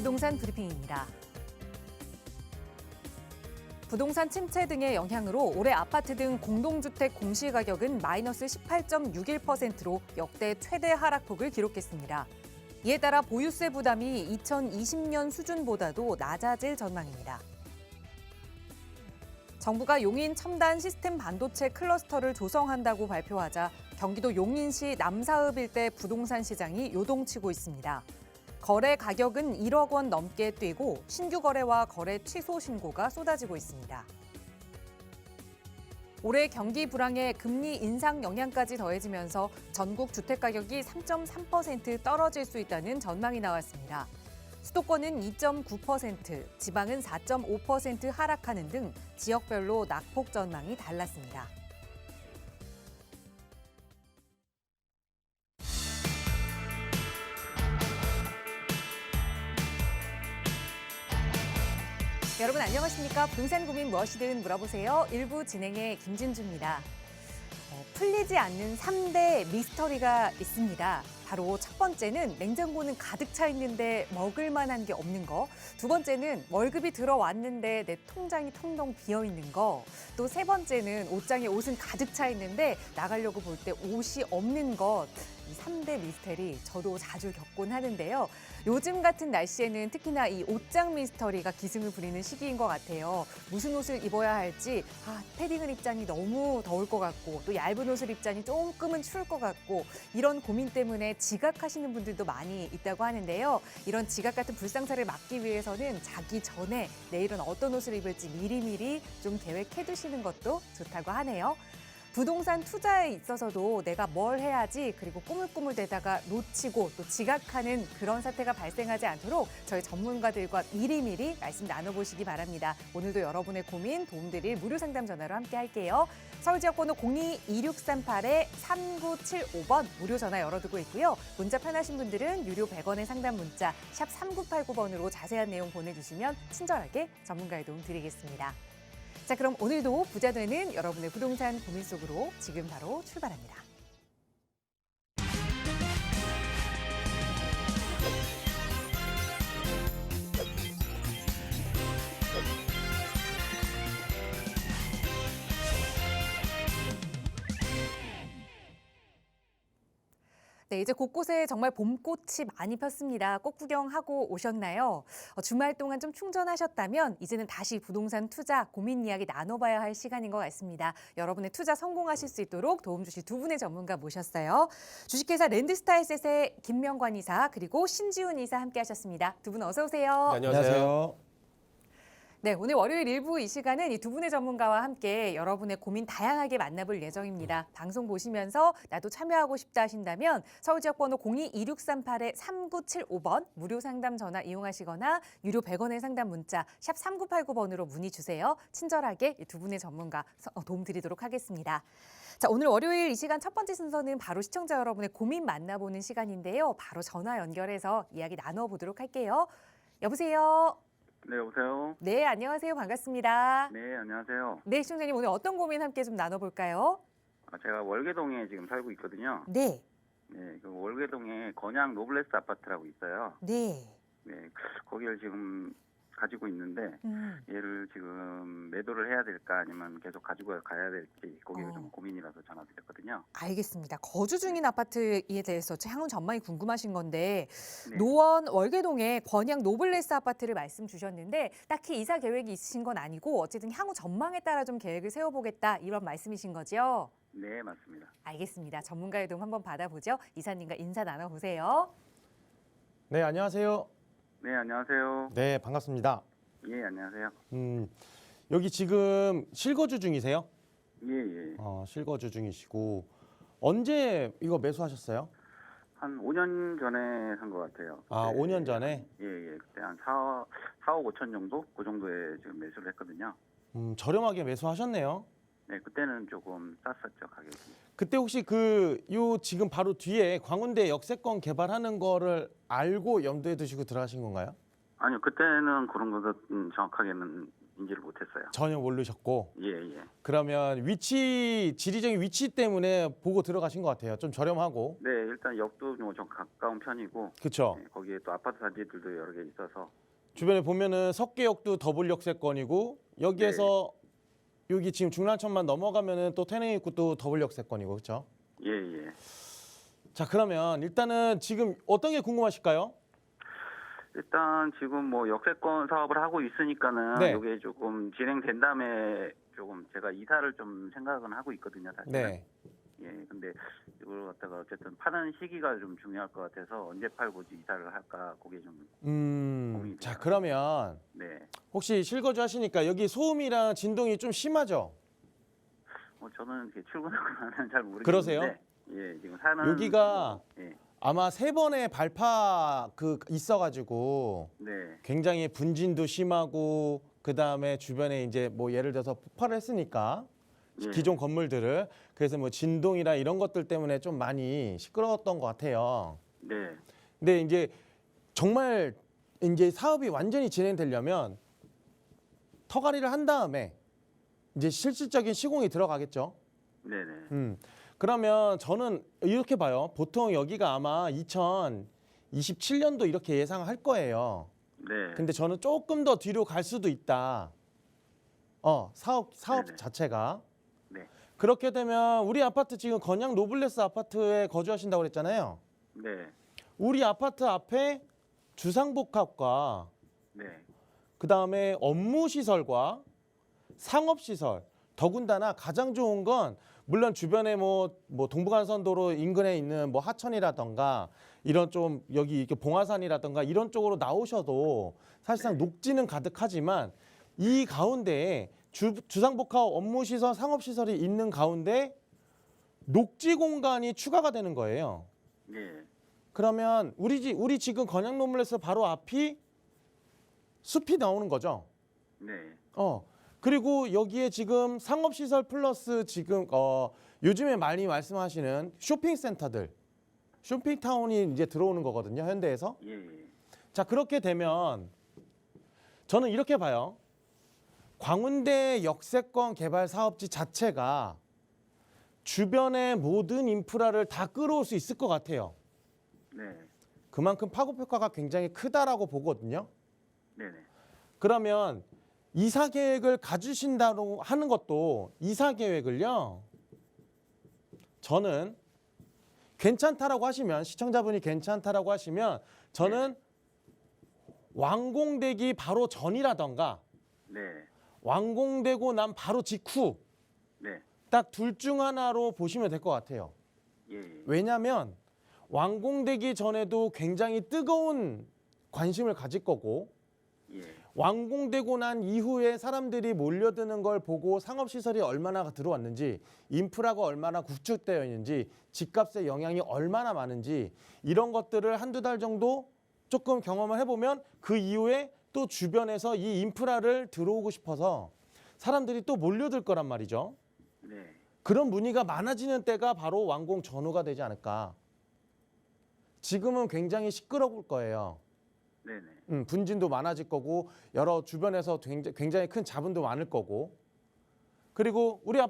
부동산 브리핑입니다. 부동산 침체 등의 영향으로 올해 아파트 등 공동주택 공시가격은 마이너스 18.61%로 역대 최대 하락폭을 기록했습니다. 이에 따라 보유세 부담이 2020년 수준보다도 낮아질 전망입니다. 정부가 용인 첨단 시스템 반도체 클러스터를 조성한다고 발표하자 경기도 용인시 남사읍 일대 부동산 시장이 요동치고 있습니다. 거래 가격은 1억 원 넘게 뛰고 신규 거래와 거래 취소 신고가 쏟아지고 있습니다. 올해 경기 불황에 금리 인상 영향까지 더해지면서 전국 주택 가격이 3.3% 떨어질 수 있다는 전망이 나왔습니다. 수도권은 2.9%, 지방은 4.5% 하락하는 등 지역별로 낙폭 전망이 달랐습니다. 여러분 안녕하십니까? 부동산 고민 무엇이든 물어보세요. 1부 진행의 김진주입니다. 풀리지 않는 3대 미스터리가 있습니다. 바로 첫 번째는 냉장고는 가득 차 있는데 먹을 만한 게 없는 거. 두 번째는 월급이 들어왔는데 내 통장이 텅텅 비어 있는 거. 또 세 번째는 옷장에 옷은 가득 차 있는데 나가려고 볼 때 옷이 없는 것. 이 3대 미스터리 저도 자주 겪곤 하는데요. 요즘 같은 날씨에는 특히나 이 옷장 미스터리가 기승을 부리는 시기인 것 같아요. 무슨 옷을 입어야 할지, 패딩을 입자니 너무 더울 것 같고 또 얇은 옷을 입자니 조금은 추울 것 같고 이런 고민 때문에 지각하시는 분들도 많이 있다고 하는데요. 이런 지각 같은 불상사를 막기 위해서는 자기 전에 내일은 어떤 옷을 입을지 미리미리 좀 계획해 두시는 것도 좋다고 하네요. 부동산 투자에 있어서도 내가 뭘 해야지 그리고 꾸물꾸물대다가 놓치고 또 지각하는 그런 사태가 발생하지 않도록 저희 전문가들과 미리미리 말씀 나눠보시기 바랍니다. 오늘도 여러분의 고민 도움드릴 무료 상담 전화로 함께 할게요. 서울지역번호 02-2638-3975번 무료 전화 열어두고 있고요. 문자 편하신 분들은 유료 100원의 상담 문자 샵 3989번으로 자세한 내용 보내주시면 친절하게 전문가의 도움 드리겠습니다. 자, 그럼 오늘도 부자 되는 여러분의 부동산 고민 속으로 지금 바로 출발합니다. 네, 이제 곳곳에 정말 봄꽃이 많이 폈습니다. 꽃 구경하고 오셨나요? 주말 동안 좀 충전하셨다면 이제는 다시 부동산 투자 고민 이야기 나눠봐야 할 시간인 것 같습니다. 여러분의 투자 성공하실 수 있도록 도움 주실 두 분의 전문가 모셨어요. 주식회사 랜드스타에셋의 김명관 이사 그리고 신지훈 이사 함께하셨습니다. 두 분 어서 오세요. 네, 안녕하세요. 네, 오늘 월요일 일부 이 시간은 이 두 분의 전문가와 함께 여러분의 고민 다양하게 만나볼 예정입니다. 방송 보시면서 나도 참여하고 싶다 하신다면 서울지역번호 02-2638-3975번 무료 상담 전화 이용하시거나 유료 100원의 상담 문자 샵 3989번으로 문의 주세요. 친절하게 이 두 분의 전문가 도움 드리도록 하겠습니다. 자, 오늘 월요일 이 시간 첫 번째 순서는 바로 시청자 여러분의 고민 만나보는 시간인데요. 바로 전화 연결해서 이야기 나눠보도록 할게요. 여보세요? 네, 여보세요? 네, 안녕하세요. 반갑습니다. 네, 안녕하세요. 네, 시청자님 오늘 어떤 고민 함께 좀 나눠볼까요? 제가 월계동에 지금 살고 있거든요. 네, 네, 그 월계동에 건양 노블레스 아파트라고 있어요. 네. 네, 거기를 지금 가지고 있는데 얘를 지금 매도를 해야 될까 아니면 계속 가지고 가야 될지 거기가 좀 고민이라서 전화드렸거든요. 알겠습니다. 거주 중인 아파트에 대해서 향후 전망이 궁금하신 건데 네. 노원 월계동의 건양 노블레스 아파트를 말씀 주셨는데 딱히 이사 계획이 있으신 건 아니고 어쨌든 향후 전망에 따라 좀 계획을 세워보겠다 이런 말씀이신 거죠? 네, 맞습니다. 알겠습니다. 전문가의 도움 한번 받아보죠. 이사님과 인사 나눠보세요. 네, 안녕하세요. 네, 안녕하세요. 네, 반갑습니다. 예, 안녕하세요. 여기 지금 실거주 중이세요? 예, 예. 실거주 중이시고 언제 이거 매수하셨어요? 한 5년 전에 산 것 같아요. 아, 그때 5년 전에? 예, 예. 그때 한 4억 5천 정도? 그 정도에 지금 매수를 했거든요. 저렴하게 매수하셨네요. 네, 그때는 조금 쌌었죠, 가격이. 그때 혹시 요 지금 바로 뒤에 광운대 역세권 개발하는 거를 알고 염두에 두시고 들어가신 건가요? 아니요, 그때는 그런 것은 정확하게는 인지를 못했어요. 전혀 모르셨고. 예, 예. 그러면 지리적인 위치 때문에 보고 들어가신 것 같아요. 좀 저렴하고. 네, 일단 역도 좀 가까운 편이고, 그렇죠. 네, 거기에 또 아파트 단지들도 여러 개 있어서, 주변에 보면은 석계역도 더블 역세권이고 여기에서 여기 지금 중랑천만 넘어가면은 또 태릉 입구도 더블 역세권이고 그렇죠? 예, 예. 자 그러면 일단은 지금 어떤 게 궁금하실까요? 일단 지금 뭐 역세권 사업을 하고 있으니까는 네. 이게 조금 진행된 다음에 조금 제가 이사를 좀 생각은 하고 있거든요, 사실은. 네. 예, 근데 이걸 갖다가 어쨌든 파는 시기가 좀 중요할 것 같아서 언제 팔고 이사를 할까 그게 좀 고민이 자 돼요. 그러면 네. 혹시 실거주 하시니까 여기 소음이랑 진동이 좀 심하죠? 뭐 저는 이렇게 출근하고는 잘 모르겠는데. 그러세요? 예, 지금 사는 여기가 예, 아마 3번의 발파 있어가지고 네, 굉장히 분진도 심하고 그 다음에 주변에 이제 뭐 예를 들어서 폭발을 했으니까 예. 기존 건물들을 그래서 뭐 진동이나 이런 것들 때문에 좀 많이 시끄러웠던 것 같아요. 네, 근데 이제 정말 이제 사업이 완전히 진행되려면 터가리를 한 다음에 이제 실질적인 시공이 들어가겠죠. 네, 네, 그러면 저는 이렇게 봐요. 보통 여기가 아마 2027년도 이렇게 예상할 거예요. 네, 근데 저는 조금 더 뒤로 갈 수도 있다. 사업 네네. 자체가. 네, 그렇게 되면 우리 아파트 지금 건양 노블레스 아파트에 거주하신다고 그랬잖아요. 네, 우리 아파트 앞에 주상복합과 네, 그다음에 업무시설과 상업시설 더군다나 가장 좋은 건 물론 주변에 뭐 동부간선도로 인근에 있는 뭐 하천이라던가 이런 좀 여기 이렇게 봉화산이라던가 이런 쪽으로 나오셔도 사실상 네. 녹지는 가득하지만 이 가운데에 주상복합 업무시설 상업시설이 있는 가운데 녹지 공간이 추가가 되는 거예요. 네, 그러면 우리 지금 건양 노블레스 바로 앞이 숲이 나오는 거죠. 네, 그리고 여기에 지금 상업시설 플러스 지금 요즘에 많이 말씀하시는 쇼핑센터들, 쇼핑타운이 이제 들어오는 거거든요. 현대에서. 예, 예. 자 그렇게 되면 저는 이렇게 봐요. 광운대 역세권 개발 사업지 자체가 주변의 모든 인프라를 다 끌어올 수 있을 것 같아요. 네, 그만큼 파급 효과가 굉장히 크다라고 보거든요. 네, 네, 그러면 이사 계획을 가주신다고 하는 것도 이사 계획을요. 저는 괜찮다라고 하시면 시청자분이 괜찮다라고 하시면 저는 완공되기 바로 전이라던가 네, 완공되고 난 바로 직후 네, 딱 둘 중 하나로 보시면 될 것 같아요. 예, 예. 왜냐하면 완공되기 전에도 굉장히 뜨거운 관심을 가질 거고 예, 완공되고 난 이후에 사람들이 몰려드는 걸 보고 상업시설이 얼마나 들어왔는지 인프라가 얼마나 구축되어 있는지 집값의 영향이 얼마나 많은지 이런 것들을 한두 달 정도 조금 경험을 해보면 그 이후에 또 주변에서 이 인프라를 들어오고 싶어서 사람들이 또 몰려들 거란 말이죠. 네, 그런 문의가 많아지는 때가 바로 완공 전후가 되지 않을까. 지금은 굉장히 시끄러울 거예요. 네, 네, 분진도 많아질 거고 여러 주변에서 굉장히 큰 자본도 많을 거고 그리고 우리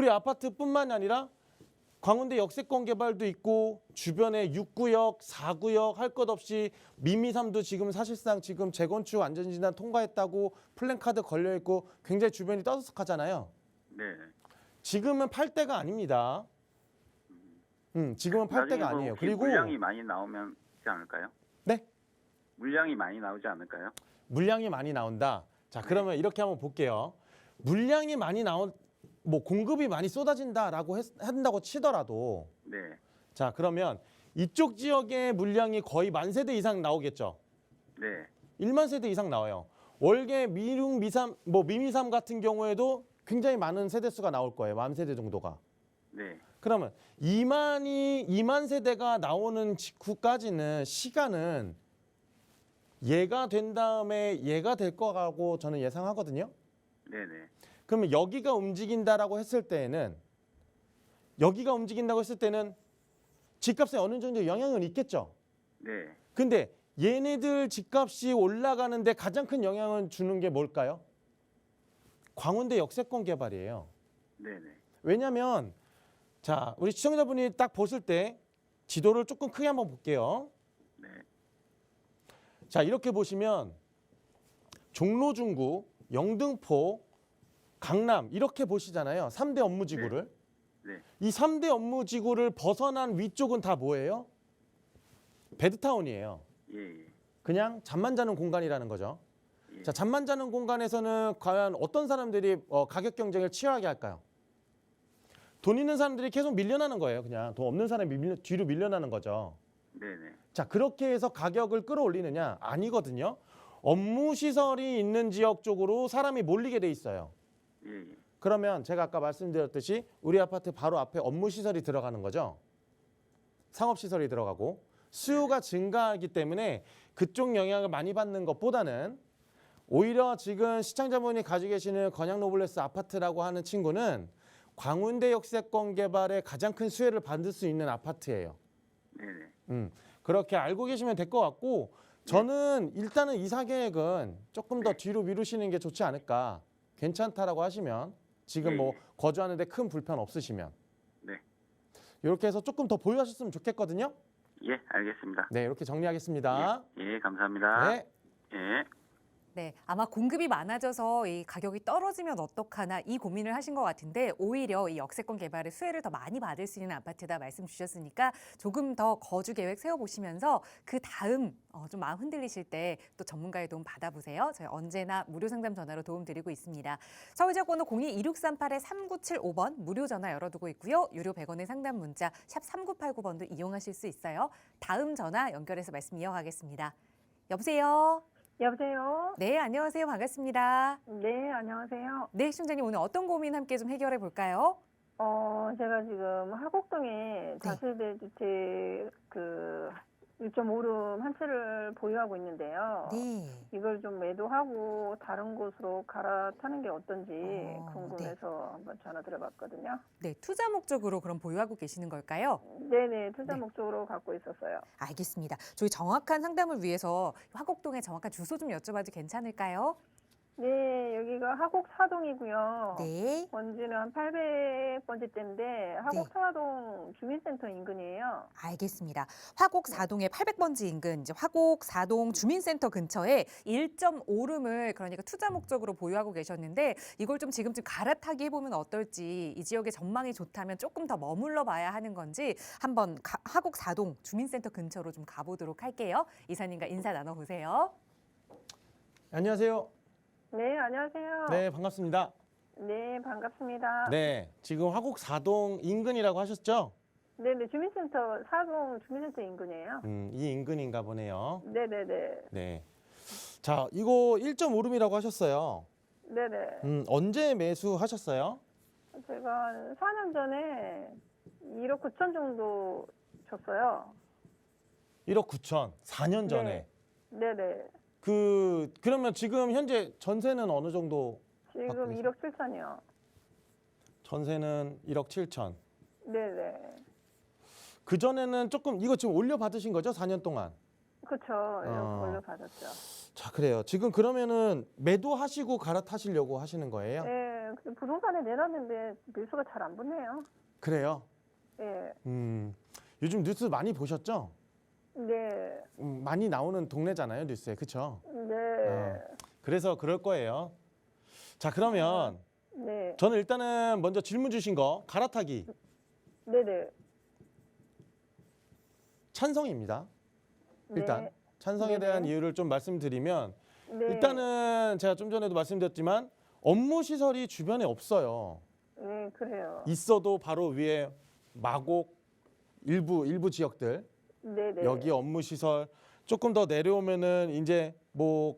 아파트뿐만이 아니라 광운대 역세권 개발도 있고 주변에 6구역, 4구역 할 것 없이 미미삼도 지금 사실상 지금 재건축 안전진단 통과했다고 플랜카드 걸려 있고 굉장히 주변이 떠들썩하잖아요. 네. 지금은 팔 때가 아닙니다. 지금은 팔 나중에 때가 뭐 아니에요. 혹시 그리고 물량이 많이 나오면 하지 않을까요? 네? 물량이 많이 나오지 않을까요? 물량이 많이 나온다. 자, 그러면 이렇게 한번 볼게요. 물량이 많이 뭐 공급이 많이 쏟아진다라고 한다고 치더라도 네, 자, 그러면 이쪽 지역의 물량이 거의 10,000세대 이상 나오겠죠. 네, 1만 세대 이상 나와요. 월계 미륙 미삼 뭐 미미삼 같은 경우에도 굉장히 많은 세대 수가 나올 거예요. 10,000세대 정도가. 네, 그러면 2만 세대가 나오는 직후까지는 시간은 얘가 된 다음에 얘가 될 거라고 저는 예상하거든요. 네, 네, 그러면 여기가 움직인다고 했을 때는 집값에 어느 정도 영향은 있겠죠. 네, 근데 얘네들 집값이 올라가는데 가장 큰 영향을 주는 게 뭘까요? 광운대 역세권 개발이에요. 네네. 왜냐하면 자, 우리 시청자분이 딱 보실 때 지도를 조금 크게 한번 볼게요. 네. 자, 이렇게 보시면 종로 중구, 영등포, 강남 이렇게 보시잖아요. 3대 업무지구를. 네. 이 3대 업무지구를 벗어난 위쪽은 다 뭐예요? 배드타운이에요. 예. 그냥 잠만 자는 공간이라는 거죠. 예. 자, 잠만 자는 공간에서는 과연 어떤 사람들이 가격 경쟁을 치열하게 할까요? 돈 있는 사람들이 계속 밀려나는 거예요. 그냥 돈 없는 사람이 뒤로 밀려나는 거죠. 네네. 자, 그렇게 해서 가격을 끌어올리느냐? 아니거든요. 업무 시설이 있는 지역 쪽으로 사람이 몰리게 돼 있어요. 예. 그러면 제가 아까 말씀드렸듯이 우리 아파트 바로 앞에 업무 시설이 들어가는 거죠. 상업 시설이 들어가고 수요가 증가하기 때문에 그쪽 영향을 많이 받는 것보다는 오히려 지금 시청자분이 가지고 계시는 건양 노블레스 아파트라고 하는 친구는 광운대 역세권 개발에 가장 큰 수혜를 받을 수 있는 아파트예요. 네네. 그렇게 알고 계시면 될 것 같고 저는 일단은 이사 계획은 조금 더 뒤로 미루시는 게 좋지 않을까. 괜찮다라고 하시면 지금 뭐 거주하는데 큰 불편 없으시면 네. 이렇게 해서 조금 더 보유하셨으면 좋겠거든요. 예, 알겠습니다. 네, 이렇게 정리하겠습니다. 예, 감사합니다. 네. 예. 네, 아마 공급이 많아져서 이 가격이 떨어지면 어떡하나 이 고민을 하신 것 같은데 오히려 이 역세권 개발의 수혜를 더 많이 받을 수 있는 아파트다 말씀 주셨으니까 조금 더 거주 계획 세워보시면서 그 다음 좀 마음 흔들리실 때 또 전문가의 도움 받아보세요. 저희 언제나 무료 상담 전화로 도움 드리고 있습니다. 서울지역번호 02-2638-3975번 무료 전화 열어두고 있고요. 유료 100원의 상담 문자 샵 3989번도 이용하실 수 있어요. 다음 전화 연결해서 말씀 이어가겠습니다. 여보세요? 여보세요? 네, 안녕하세요. 반갑습니다. 네, 안녕하세요. 네, 시청자님 오늘 어떤 고민 함께 좀 해결해 볼까요? 제가 지금 하곡동에 다세대 주택 6.5룸 한 채를 보유하고 있는데요. 네. 이걸 좀 매도하고 다른 곳으로 갈아타는 게 어떤지 궁금해서 한번 전화 드려봤거든요. 네, 투자 목적으로 그럼 보유하고 계시는 걸까요? 네네, 투자 네. 목적으로 갖고 있었어요. 알겠습니다. 저희 정확한 상담을 위해서 화곡동의 정확한 주소 좀 여쭤봐도 괜찮을까요? 네, 여기가 하곡 사동이고요. 네. 번지는 한 800번지 대인데 하곡 사동 주민센터 인근이에요. 알겠습니다. 화곡 4동의 800번지 인근 이제 화곡 4동 주민센터 근처에 1.5룸을 그러니까 투자 목적으로 보유하고 계셨는데 이걸 좀 지금쯤 갈아타기 해보면 어떨지 이 지역의 전망이 좋다면 조금 더 머물러 봐야 하는 건지 한번 화곡 4동 주민센터 근처로 좀 가보도록 할게요. 이사님과 인사 나눠보세요. 안녕하세요. 네, 안녕하세요. 네, 반갑습니다. 네, 반갑습니다. 네, 지금 화곡 4동 인근이라고 하셨죠? 네네, 주민센터, 사동 주민센터 인근이에요. 이 인근인가 보네요. 네네네. 네. 자, 이거 1.5룸이라고 하셨어요. 네네. 언제 매수하셨어요? 제가 한 4년 전에 1억 9천 정도 줬어요. 1억 9천, 4년 전에. 네네. 그러면 지금 현재 전세는 어느 정도? 지금 받고 1억 7천이요. 전세는 1억 7천. 네네. 그전에는 조금 이거 지금 올려 받으신 거죠? 4년 동안. 그쵸. 어. 올려받았죠. 자, 그래요. 지금 그러면은 매도하시고 갈아타시려고 하시는 거예요? 네, 근데 부동산에 내놨는데 밀수가 잘 안 붙네요. 그래요. 예. 요즘 뉴스 많이 보셨죠? 네. 많이 나오는 동네잖아요, 뉴스에. 그렇죠? 네. 그래서 그럴 거예요. 자, 그러면 네. 저는 일단은 먼저 질문 주신 거 갈아타기 네네. 찬성입니다. 일단 네. 찬성에 네네. 대한 이유를 좀 말씀드리면 네. 일단은 제가 좀 전에도 말씀드렸지만 업무 시설이 주변에 없어요. 네, 그래요. 있어도 바로 위에 마곡 일부 지역들 네네. 여기 업무 시설 조금 더 내려오면은 이제 뭐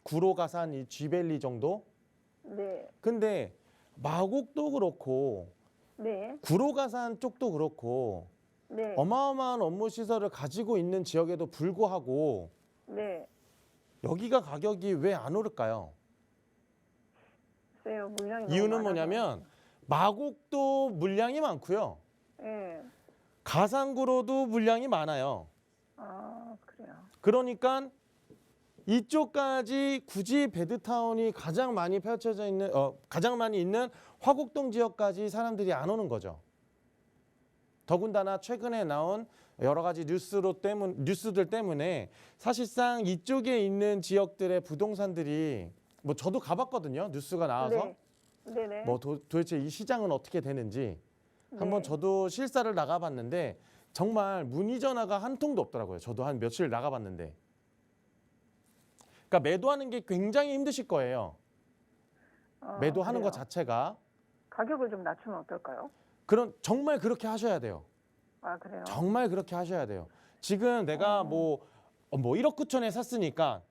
구로 가산 이 쥐밸리 정도. 네. 근데 마곡도 그렇고 네. 구로 가산 쪽도 그렇고 네. 어마어마한 업무 시설을 가지고 있는 지역에도 불구하고 네. 여기가 가격이 왜 안 오를까요? 글쎄요, 물량이 너무 이유는 많아서. 뭐냐면 마곡도 물량이 많고요. 네. 가산구로도 물량이 많아요. 아, 그래요. 그러니까 이쪽까지 굳이 베드타운이 가장 많이 펼쳐져 있는 가장 많이 있는 화곡동 지역까지 사람들이 안 오는 거죠. 더군다나 최근에 나온 여러 가지 뉴스들 때문에 사실상 이쪽에 있는 지역들의 부동산들이 뭐 저도 가봤거든요. 뉴스가 나와서 네. 네네. 뭐 도대체 이 시장은 어떻게 되는지 한번 네. 저도 실사를 나가봤는데 정말 문의 전화가 한 통도 없더라고요. 저도 한 며칠 나가봤는데. 그러니까 매도하는 게 굉장히 힘드실 거예요. 매도하는 그래요. 것 자체가. 가격을 좀 낮추면 어떨까요? 정말 그렇게 하셔야 돼요. 아, 그래요? 정말 그렇게 하셔야 돼요. 지금 내가 뭐 1억 9천에 샀으니까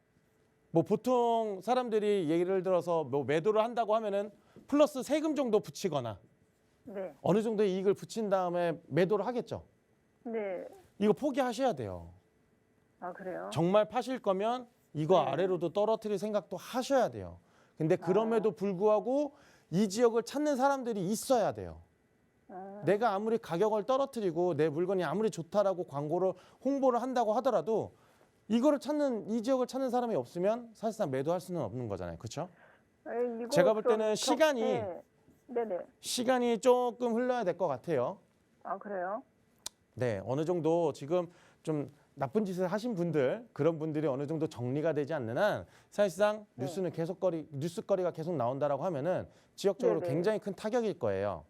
뭐 보통 사람들이 예를 들어서 뭐 매도를 한다고 하면은 플러스 세금 정도 붙이거나 네. 어느 정도의 이익을 붙인 다음에 매도를 하겠죠. 네. 이거 포기하셔야 돼요. 아, 그래요? 정말 파실 거면 이거 네. 아래로도 떨어뜨릴 생각도 하셔야 돼요. 근데 그럼에도 불구하고 이 지역을 찾는 사람들이 있어야 돼요. 내가 아무리 가격을 떨어뜨리고 내 물건이 아무리 좋다라고 홍보를 한다고 하더라도 이 지역을 찾는 사람이 없으면 사실상 매도할 수는 없는 거잖아요. 그렇죠? 제가 볼 때는 시간이 조금 흘러야 될 것 같아요. 아, 그래요? 네, 어느 정도 지금 좀 나쁜 짓을 하신 분들, 그런 분들이 어느 정도 정리가 되지 않는 한 사실상 네. 뉴스거리가 계속 나온다라고 하면은 지역적으로 네네. 굉장히 큰 타격일 거예요.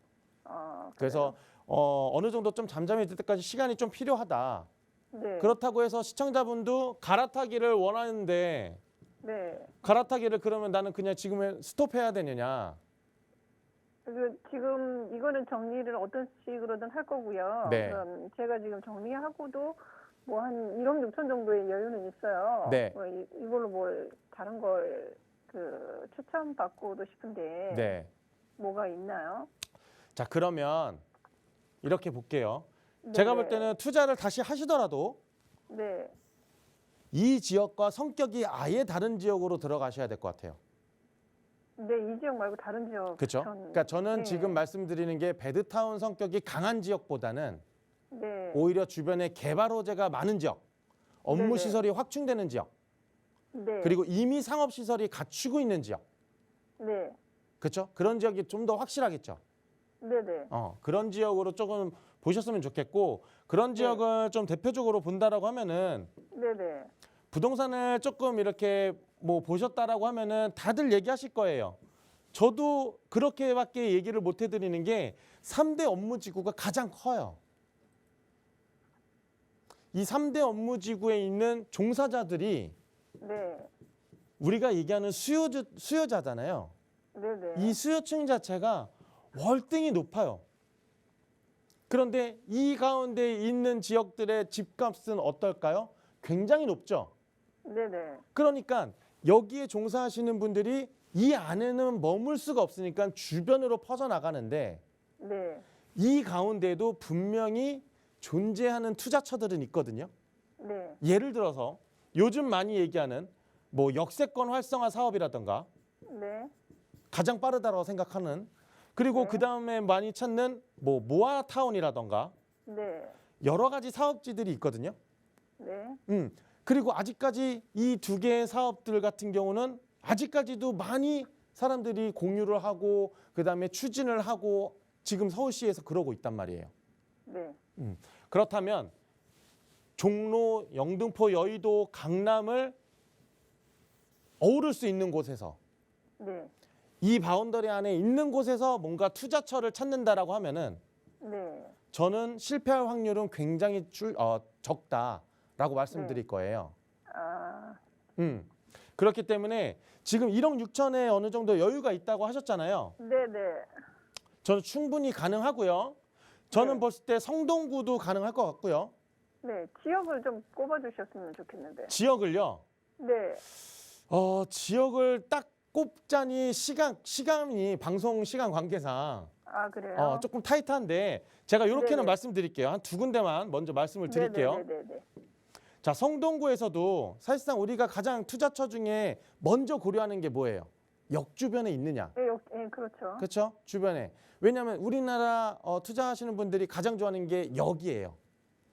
아, 그래서 어느 정도 좀 잠잠해질 때까지 시간이 좀 필요하다. 네. 그렇다고 해서 시청자분도 갈아타기를 원하는데 네. 갈아타기를 그러면 나는 그냥 지금 스톱해야 되느냐. 지금 이거는 정리를 어떤 식으로든 할 거고요. 네. 그럼 제가 지금 정리하고도 뭐 한 1억 6천 정도의 여유는 있어요. 네. 뭐 이걸로 뭘 다른 걸 추천받고도 싶은데 네. 뭐가 있나요? 자, 그러면 이렇게 볼게요. 네, 제가 볼 때는 투자를 다시 하시더라도 네. 이 지역과 성격이 아예 다른 지역으로 들어가셔야 될 것 같아요. 네, 이 지역 말고 다른 지역. 그렇죠? 그러니까 저는 네. 지금 말씀드리는 게 베드타운 성격이 강한 지역보다는 네. 오히려 주변에 개발 호재가 많은 지역, 업무 네네. 시설이 확충되는 지역, 네. 그리고 이미 상업 시설이 갖추고 있는 지역, 네. 그렇죠? 그런 지역이 좀 더 확실하겠죠. 네네. 그런 지역으로 조금 보셨으면 좋겠고 그런 지역을 좀 대표적으로 본다라고 하면은 네네. 부동산을 조금 이렇게 뭐 보셨다라고 하면은 다들 얘기하실 거예요. 저도 그렇게밖에 얘기를 못 해드리는 게 3대 업무지구가 가장 커요. 이 3대 업무지구에 있는 종사자들이 네. 우리가 얘기하는 수요자잖아요. 네네. 이 수요층 자체가 월등히 높아요. 그런데 이 가운데 있는 지역들의 집값은 어떨까요? 굉장히 높죠. 네네. 그러니까 여기에 종사하시는 분들이 이 안에는 머물 수가 없으니까 주변으로 퍼져나가는데 네. 이 가운데도 분명히 존재하는 투자처들은 있거든요. 네. 예를 들어서 요즘 많이 얘기하는 뭐 역세권 활성화 사업이라든가 네. 가장 빠르다고 생각하는 그리고 네. 그다음에 많이 찾는 뭐 모아타운이라든가 네. 여러 가지 사업지들이 있거든요. 네. 그리고 아직까지 이 두 개의 사업들 같은 경우는 아직까지도 많이 사람들이 공유를 하고 그다음에 추진을 하고 지금 서울시에서 그러고 있단 말이에요. 네. 그렇다면 종로, 영등포, 여의도, 강남을 어우를 수 있는 곳에서 네. 이 바운더리 안에 있는 곳에서 뭔가 투자처를 찾는다라고 하면은 네. 저는 실패할 확률은 굉장히 적다라고 말씀드릴 거예요. 아, 그렇기 때문에 지금 1억 6천에 어느 정도 여유가 있다고 하셨잖아요. 네네. 저는 충분히 가능하고요. 저는 네. 봤을 때 성동구도 가능할 것 같고요. 네. 지역을 좀 꼽아주셨으면 좋겠는데. 지역을요. 네. 지역을 딱 꼽자니 시간이 방송 시간 관계상 아, 그래요? 조금 타이트한데 제가 이렇게는 네네. 말씀드릴게요. 한 두 군데만 먼저 말씀을 드릴게요. 네네네. 자, 성동구에서도 사실상 우리가 가장 투자처 중에 먼저 고려하는 게 뭐예요? 역 주변에 있느냐. 네, 그렇죠. 그렇죠? 주변에. 왜냐하면 우리나라 투자하시는 분들이 가장 좋아하는 게 역이에요.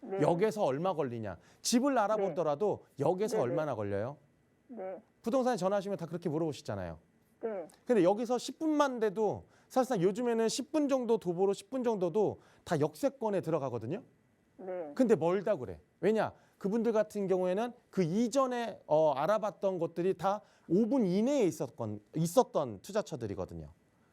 네. 역에서 얼마 걸리냐. 집을 알아보더라도 역에서 네네. 얼마나 걸려요? 네. 부동산에 전화하시면 다 그렇게 물어보시잖아요. 네. 근데 여기서 10분만 돼도 사실상 요즘에는 10분 정도 도보로 10분 정도도 다 역세권에 들어가거든요. 네. 근데 멀다 그래. 왜냐? 그분들 같은 경우에는 그 이전에 알아봤던 것들이 다 5분 이내에 있었던 투자처들이거든요.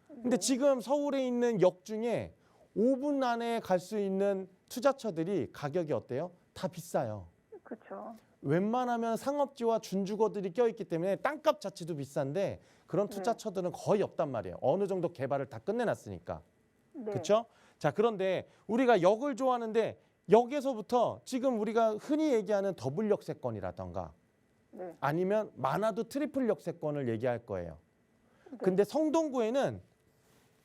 근데 네. 지금 서울에 있는 역 중에 5분 안에 갈 수 있는 투자처들이 가격이 어때요? 다 비싸요. 그렇죠. 웬만하면 상업지와 준주거들이 껴있기 때문에 땅값 자체도 비싼데 그런 네. 투자처들은 거의 없단 말이에요. 어느 정도 개발을 다 끝내놨으니까. 네. 그렇죠? 자, 그런데 우리가 역을 좋아하는데 역에서부터 지금 우리가 흔히 얘기하는 더블 역세권이라던가 네. 아니면 많아도 트리플 역세권을 얘기할 거예요. 네. 근데 성동구에는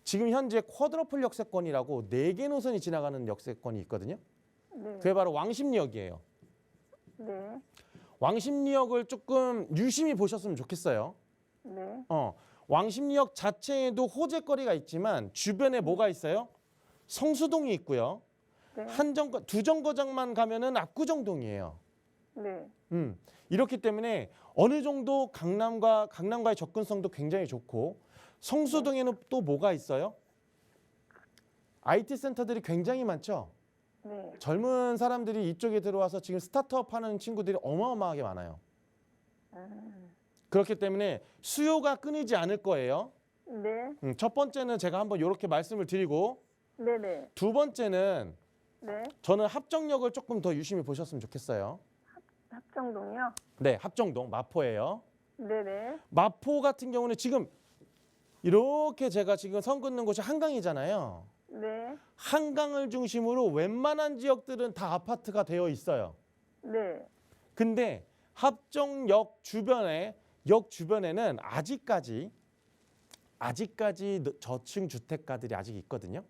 지금 현재 쿼드러플 역세권이라고 4개 노선이 지나가는 역세권이 있거든요. 네. 그게 바로 왕십리역이에요. 네. 왕십리역을 조금 유심히 보셨으면 좋겠어요. 네. 왕십리역 자체에도 호재거리가 있지만 주변에 뭐가 있어요? 성수동이 있고요. 네. 두 정거장만 가면은 압구정동이에요. 네. 이렇기 때문에 어느 정도 강남과의 접근성도 굉장히 좋고 성수동에는 또 뭐가 있어요? IT 센터들이 굉장히 많죠. 네. 젊은 사람들이 이쪽에 들어와서 지금 스타트업 하는 친구들이 어마어마하게 많아요. 그렇기 때문에 수요가 끊이지 않을 거예요. 네. 첫 번째는 제가 한번 이렇게 말씀을 드리고 네네. 두 번째는 네. 저는 합정역을 조금 더 유심히 보셨으면 좋겠어요. 합정동이요? 네, 합정동 마포예요. 네네. 마포 같은 경우는 지금 이렇게 제가 지금 선 긋는 곳이 한강이잖아요. 네. 한강을 중심으로 웬만한 지역들은 다 아파트가 되어 있어요. 네. 근데 합정역 주변에는 아직까지 저층 주택가들이 아직 있거든요.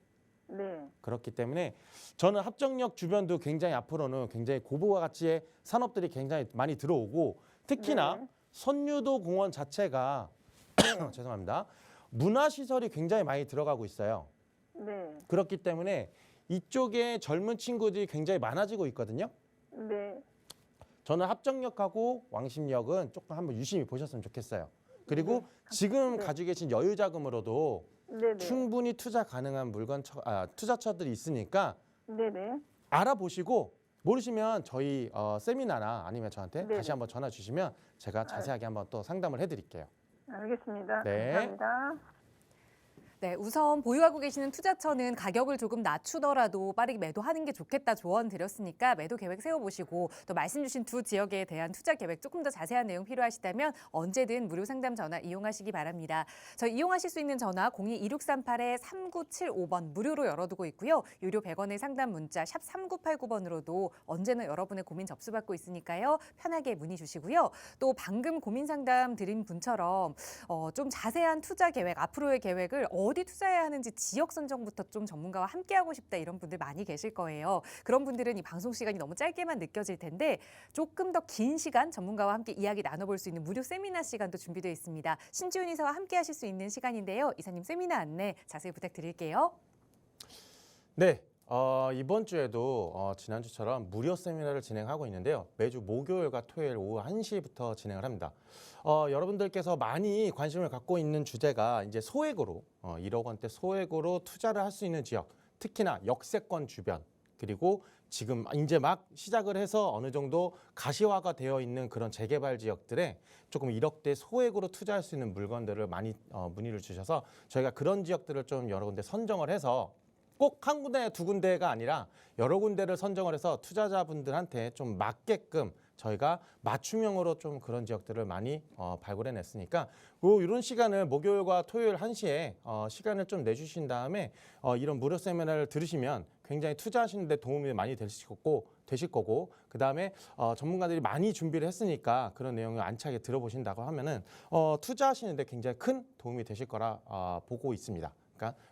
네. 그렇기 때문에 저는 합정역 주변도 굉장히 앞으로는 굉장히 고부가 가치의 산업들이 굉장히 많이 들어오고 특히나 네. 선유도 공원 자체가 죄송합니다. 문화시설이 굉장히 많이 들어가고 있어요. 네. 그렇기 때문에 이쪽에 젊은 친구들이 굉장히 많아지고 있거든요. 네. 저는 합정역하고 왕십역은 조금 한번 유심히 보셨으면 좋겠어요. 그리고 네. 지금 네. 가지고 계신 여유 자금으로도 네네. 충분히 투자 가능한 투자처들이 있으니까 네네. 알아보시고 모르시면 저희 세미나나 아니면 저한테 네네. 다시 한번 전화 주시면 제가 자세하게 한번 또 상담을 해드릴게요. 알겠습니다. 네. 감사합니다. 네, 우선 보유하고 계시는 투자처는 가격을 조금 낮추더라도 빠르게 매도하는 게 좋겠다 조언 드렸으니까 매도 계획 세워보시고 또 말씀 주신 두 지역에 대한 투자 계획 조금 더 자세한 내용 필요하시다면 언제든 무료 상담 전화 이용하시기 바랍니다. 저희 이용하실 수 있는 전화 02-2638-3975번 무료로 열어두고 있고요. 유료 100원의 상담 문자 샵 3989번으로도 언제나 여러분의 고민 접수받고 있으니까요. 편하게 문의 주시고요. 또 방금 고민 상담 드린 분처럼 좀 자세한 투자 계획, 앞으로의 계획을 어디 투자해야 하는지 지역 선정부터 좀 전문가와 함께하고 싶다 이런 분들 많이 계실 거예요. 그런 분들은 이 방송 시간이 너무 짧게만 느껴질 텐데 조금 더 긴 시간 전문가와 함께 이야기 나눠볼 수 있는 무료 세미나 시간도 준비되어 있습니다. 신지훈 이사와 함께 하실 수 있는 시간인데요. 이사님 세미나 안내 자세히 부탁드릴게요. 네. 이번 주에도 지난주처럼 무료 세미나를 진행하고 있는데요. 매주 목요일과 토요일 오후 1시부터 진행을 합니다. 여러분들께서 많이 관심을 갖고 있는 주제가 이제 소액으로 1억 원대 소액으로 투자를 할 수 있는 지역, 특히나 역세권 주변, 그리고 지금 이제 막 시작을 해서 어느 정도 가시화가 되어 있는 그런 재개발 지역들에 조금 1억대 소액으로 투자할 수 있는 물건들을 많이 문의를 주셔서 저희가 그런 지역들을 좀 여러 군데 선정을 해서 꼭 한 군데, 두 군데가 아니라 여러 군데를 선정을 해서 투자자분들한테 좀 맞게끔 저희가 맞춤형으로 좀 그런 지역들을 많이 발굴해냈으니까 이런 시간을 목요일과 토요일 1시에 시간을 좀 내주신 다음에 이런 무료 세미나를 들으시면 굉장히 투자하시는 데 도움이 많이 되실 거고 그다음에 전문가들이 많이 준비를 했으니까 그런 내용을 안차게 들어보신다고 하면은 투자하시는 데 굉장히 큰 도움이 되실 거라 보고 있습니다.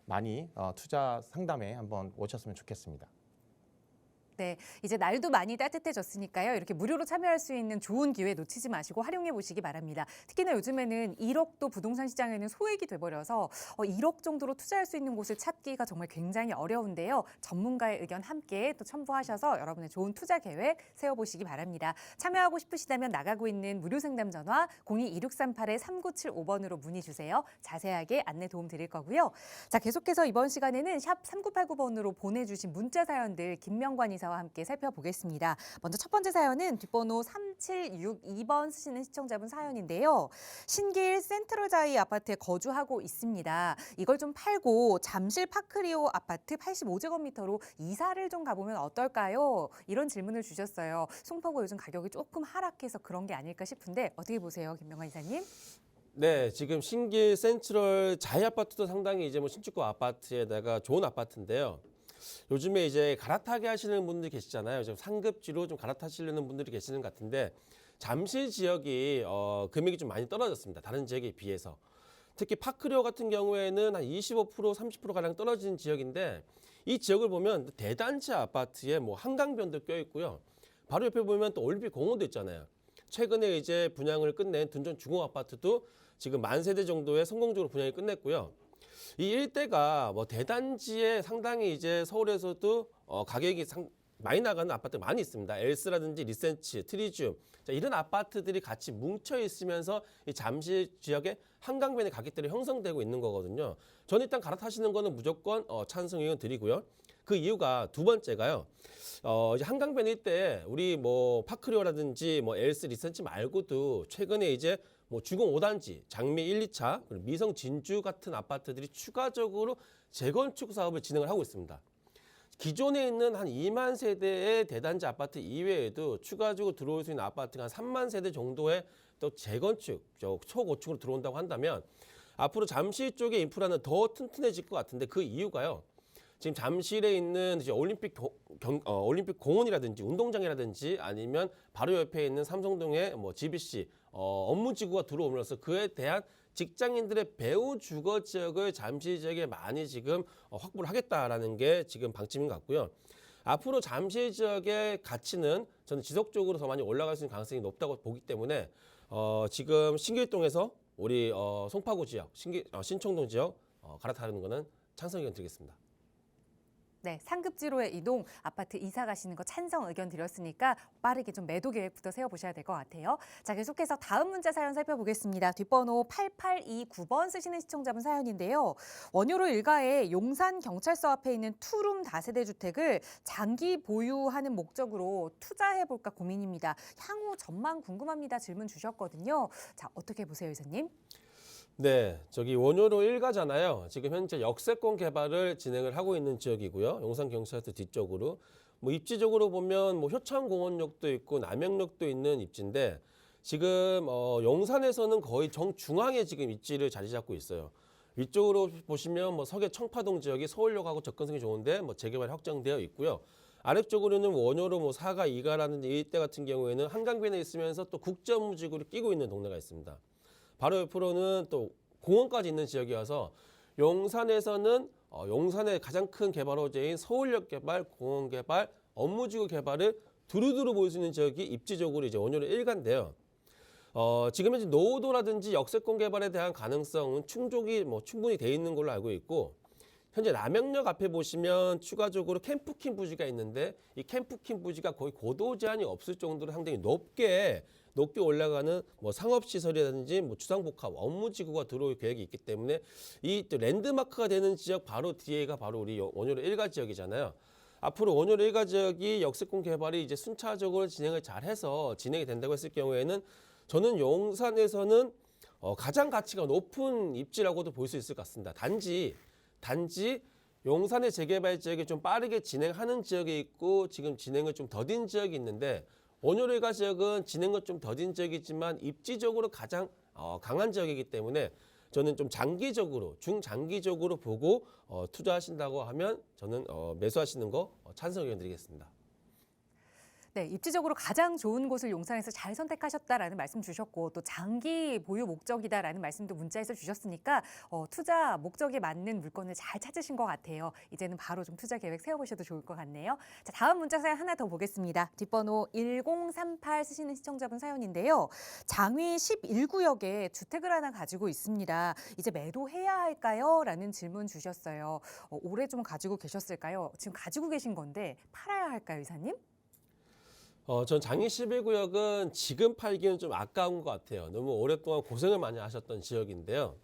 많이 투자 상담에 한번 오셨으면 좋겠습니다. 네, 이제 날도 많이 따뜻해졌으니까요. 이렇게 무료로 참여할 수 있는 좋은 기회 놓치지 마시고 활용해 보시기 바랍니다. 특히나 요즘에는 1억도 부동산 시장에는 소액이 돼버려서 1억 정도로 투자할 수 있는 곳을 찾기가 정말 굉장히 어려운데요. 전문가의 의견 함께 또 첨부하셔서 여러분의 좋은 투자 계획 세워보시기 바랍니다. 참여하고 싶으시다면 나가고 있는 무료 상담 전화 02-2638-3975번으로 문의 주세요. 자세하게 안내 도움 드릴 거고요. 자, 계속해서 이번 시간에는 샵 3989번으로 보내주신 문자 사연들 김명관 이사와 함께 살펴보겠습니다. 먼저 첫 번째 사연은 뒷번호 3762번 쓰시는 시청자분 사연인데요. 신길 센트럴자이 아파트에 거주하고 있습니다. 이걸 좀 팔고 잠실 파크리오 아파트 85제곱미터로 이사를 좀 가보면 어떨까요? 이런 질문을 주셨어요. 송파구 요즘 가격이 조금 하락해서 그런 게 아닐까 싶은데 어떻게 보세요, 김명관 이사님? 네, 지금 신길 센트럴 자이 아파트도 상당히 이제 뭐 신축급 아파트에다가 좋은 아파트인데요. 요즘에 이제 갈아타게 하시는 분들이 계시잖아요. 좀 상급지로 좀 갈아타시려는 분들이 계시는 것 같은데 잠실 지역이 금액이 좀 많이 떨어졌습니다. 다른 지역에 비해서. 특히 파크리오 같은 경우에는 한 25%, 30% 가량 떨어진 지역인데 이 지역을 보면 대단지 아파트에 뭐 한강변도 껴 있고요. 바로 옆에 보면 또 올림픽 공원도 있잖아요. 최근에 이제 분양을 끝낸 둔전 중흥 아파트도 지금 10,000세대 정도의 성공적으로 분양이 끝냈고요. 이 일대가 뭐 대단지에 상당히 이제 서울에서도 가격이 많이 나가는 아파트가 많이 있습니다. 엘스라든지 리센치, 트리지움 이런 아파트들이 같이 뭉쳐 있으면서 이 잠실 지역의 한강변의 가격들이 형성되고 있는 거거든요. 저는 일단 갈아타시는 거는 무조건 찬성 의견 드리고요. 그 이유가 두 번째가요. 이제 한강변 일대 우리 뭐 파크리오라든지 뭐 엘스 리센치 말고도 최근에 이제 뭐 주공 5단지, 장미 1, 2차, 그리고 미성 진주 같은 아파트들이 추가적으로 재건축 사업을 진행을 하고 있습니다. 기존에 있는 한 2만 세대의 대단지 아파트 이외에도 추가적으로 들어올 수 있는 아파트가 한 3만 세대 정도의 또 재건축, 초고층으로 들어온다고 한다면 앞으로 잠실 쪽의 인프라는 더 튼튼해질 것 같은데 그 이유가요. 지금 잠실에 있는 이제 올림픽 공원이라든지 운동장이라든지 아니면 바로 옆에 있는 삼성동의 뭐 GBC 업무지구가 들어오면서 그에 대한 직장인들의 배후 주거 지역을 잠실 지역에 많이 지금 확보를 하겠다라는 게 지금 방침인 것 같고요. 앞으로 잠실 지역의 가치는 저는 지속적으로 더 많이 올라갈 수 있는 가능성이 높다고 보기 때문에 지금 신길동에서 우리 송파구 지역, 신청동 지역 갈아타는 거는 찬성 의견 드리겠습니다. 네, 상급지로의 이동, 아파트 이사 가시는 거 찬성 의견 드렸으니까 빠르게 좀 매도 계획부터 세워보셔야 될 것 같아요. 자, 계속해서 다음 문자 사연 살펴보겠습니다. 뒷번호 8829번 쓰시는 시청자분 사연인데요. 원효로 일가의 용산 경찰서 앞에 있는 투룸 다세대 주택을 장기 보유하는 목적으로 투자해볼까 고민입니다. 향후 전망 궁금합니다. 질문 주셨거든요. 자, 어떻게 보세요, 이사님? 네, 저기 원효로 1가잖아요. 지금 현재 역세권 개발을 진행을 하고 있는 지역이고요. 용산경찰서 뒤쪽으로. 뭐 입지적으로 보면 뭐 효창공원역도 있고 남영역도 있는 입지인데 지금 용산에서는 거의 정중앙에 지금 입지를 자리 잡고 있어요. 위쪽으로 보시면 뭐 서계 청파동 지역이 서울역하고 접근성이 좋은데 뭐 재개발이 확정되어 있고요. 아래쪽으로는 원효로 뭐 4가, 2가라는 일대 같은 경우에는 한강변에 있으면서 또 국제업무지구를 끼고 있는 동네가 있습니다. 바로 옆으로는 또 공원까지 있는 지역이어서 용산에서는 용산의 가장 큰 개발 호재인 서울역 개발, 공원 개발, 업무지구 개발을 두루두루 보일 수 있는 지역이 입지적으로 이제 원효로 1가인데요. 지금 현재 노후도라든지 역세권 개발에 대한 가능성은 충분히 돼 있는 걸로 알고 있고 현재 남영역 앞에 보시면 추가적으로 캠프킹 부지가 있는데 이 캠프킹 부지가 거의 고도 제한이 없을 정도로 상당히 높게 올라가는 뭐 상업시설이라든지 뭐 주상복합, 업무지구가 들어올 계획이 있기 때문에 이 또 랜드마크가 되는 지역 바로 뒤에가 바로 우리 원효로 1가 지역이잖아요. 앞으로 원효로 1가 지역이 역세권 개발이 이제 순차적으로 진행을 잘해서 진행이 된다고 했을 경우에는 저는 용산에서는 가장 가치가 높은 입지라고도 볼 수 있을 것 같습니다. 단지 용산의 재개발 지역이 좀 빠르게 진행하는 지역이 있고 지금 진행을 좀 더딘 지역이 있는데 원효로 1가 지역은 진행은 좀 더딘 지역이지만 입지적으로 가장 강한 지역이기 때문에 저는 좀 중장기적으로 보고 투자하신다고 하면 저는 매수하시는 거 찬성 의견 드리겠습니다. 네, 입지적으로 가장 좋은 곳을 용산에서 잘 선택하셨다라는 말씀 주셨고 또 장기 보유 목적이다라는 말씀도 문자에서 주셨으니까 투자 목적에 맞는 물건을 잘 찾으신 것 같아요. 이제는 바로 좀 투자 계획 세워보셔도 좋을 것 같네요. 자, 다음 문자 사연 하나 더 보겠습니다. 뒷번호 1038 쓰시는 시청자분 사연인데요. 장위 11구역에 주택을 하나 가지고 있습니다. 이제 매도해야 할까요? 라는 질문 주셨어요. 오래 좀 가지고 계셨을까요? 지금 가지고 계신 건데 팔아야 할까요, 이사님? 전 장위 11구역은 지금 팔기는 좀 아까운 것 같아요. 너무 오랫동안 고생을 많이 하셨던 지역인데요.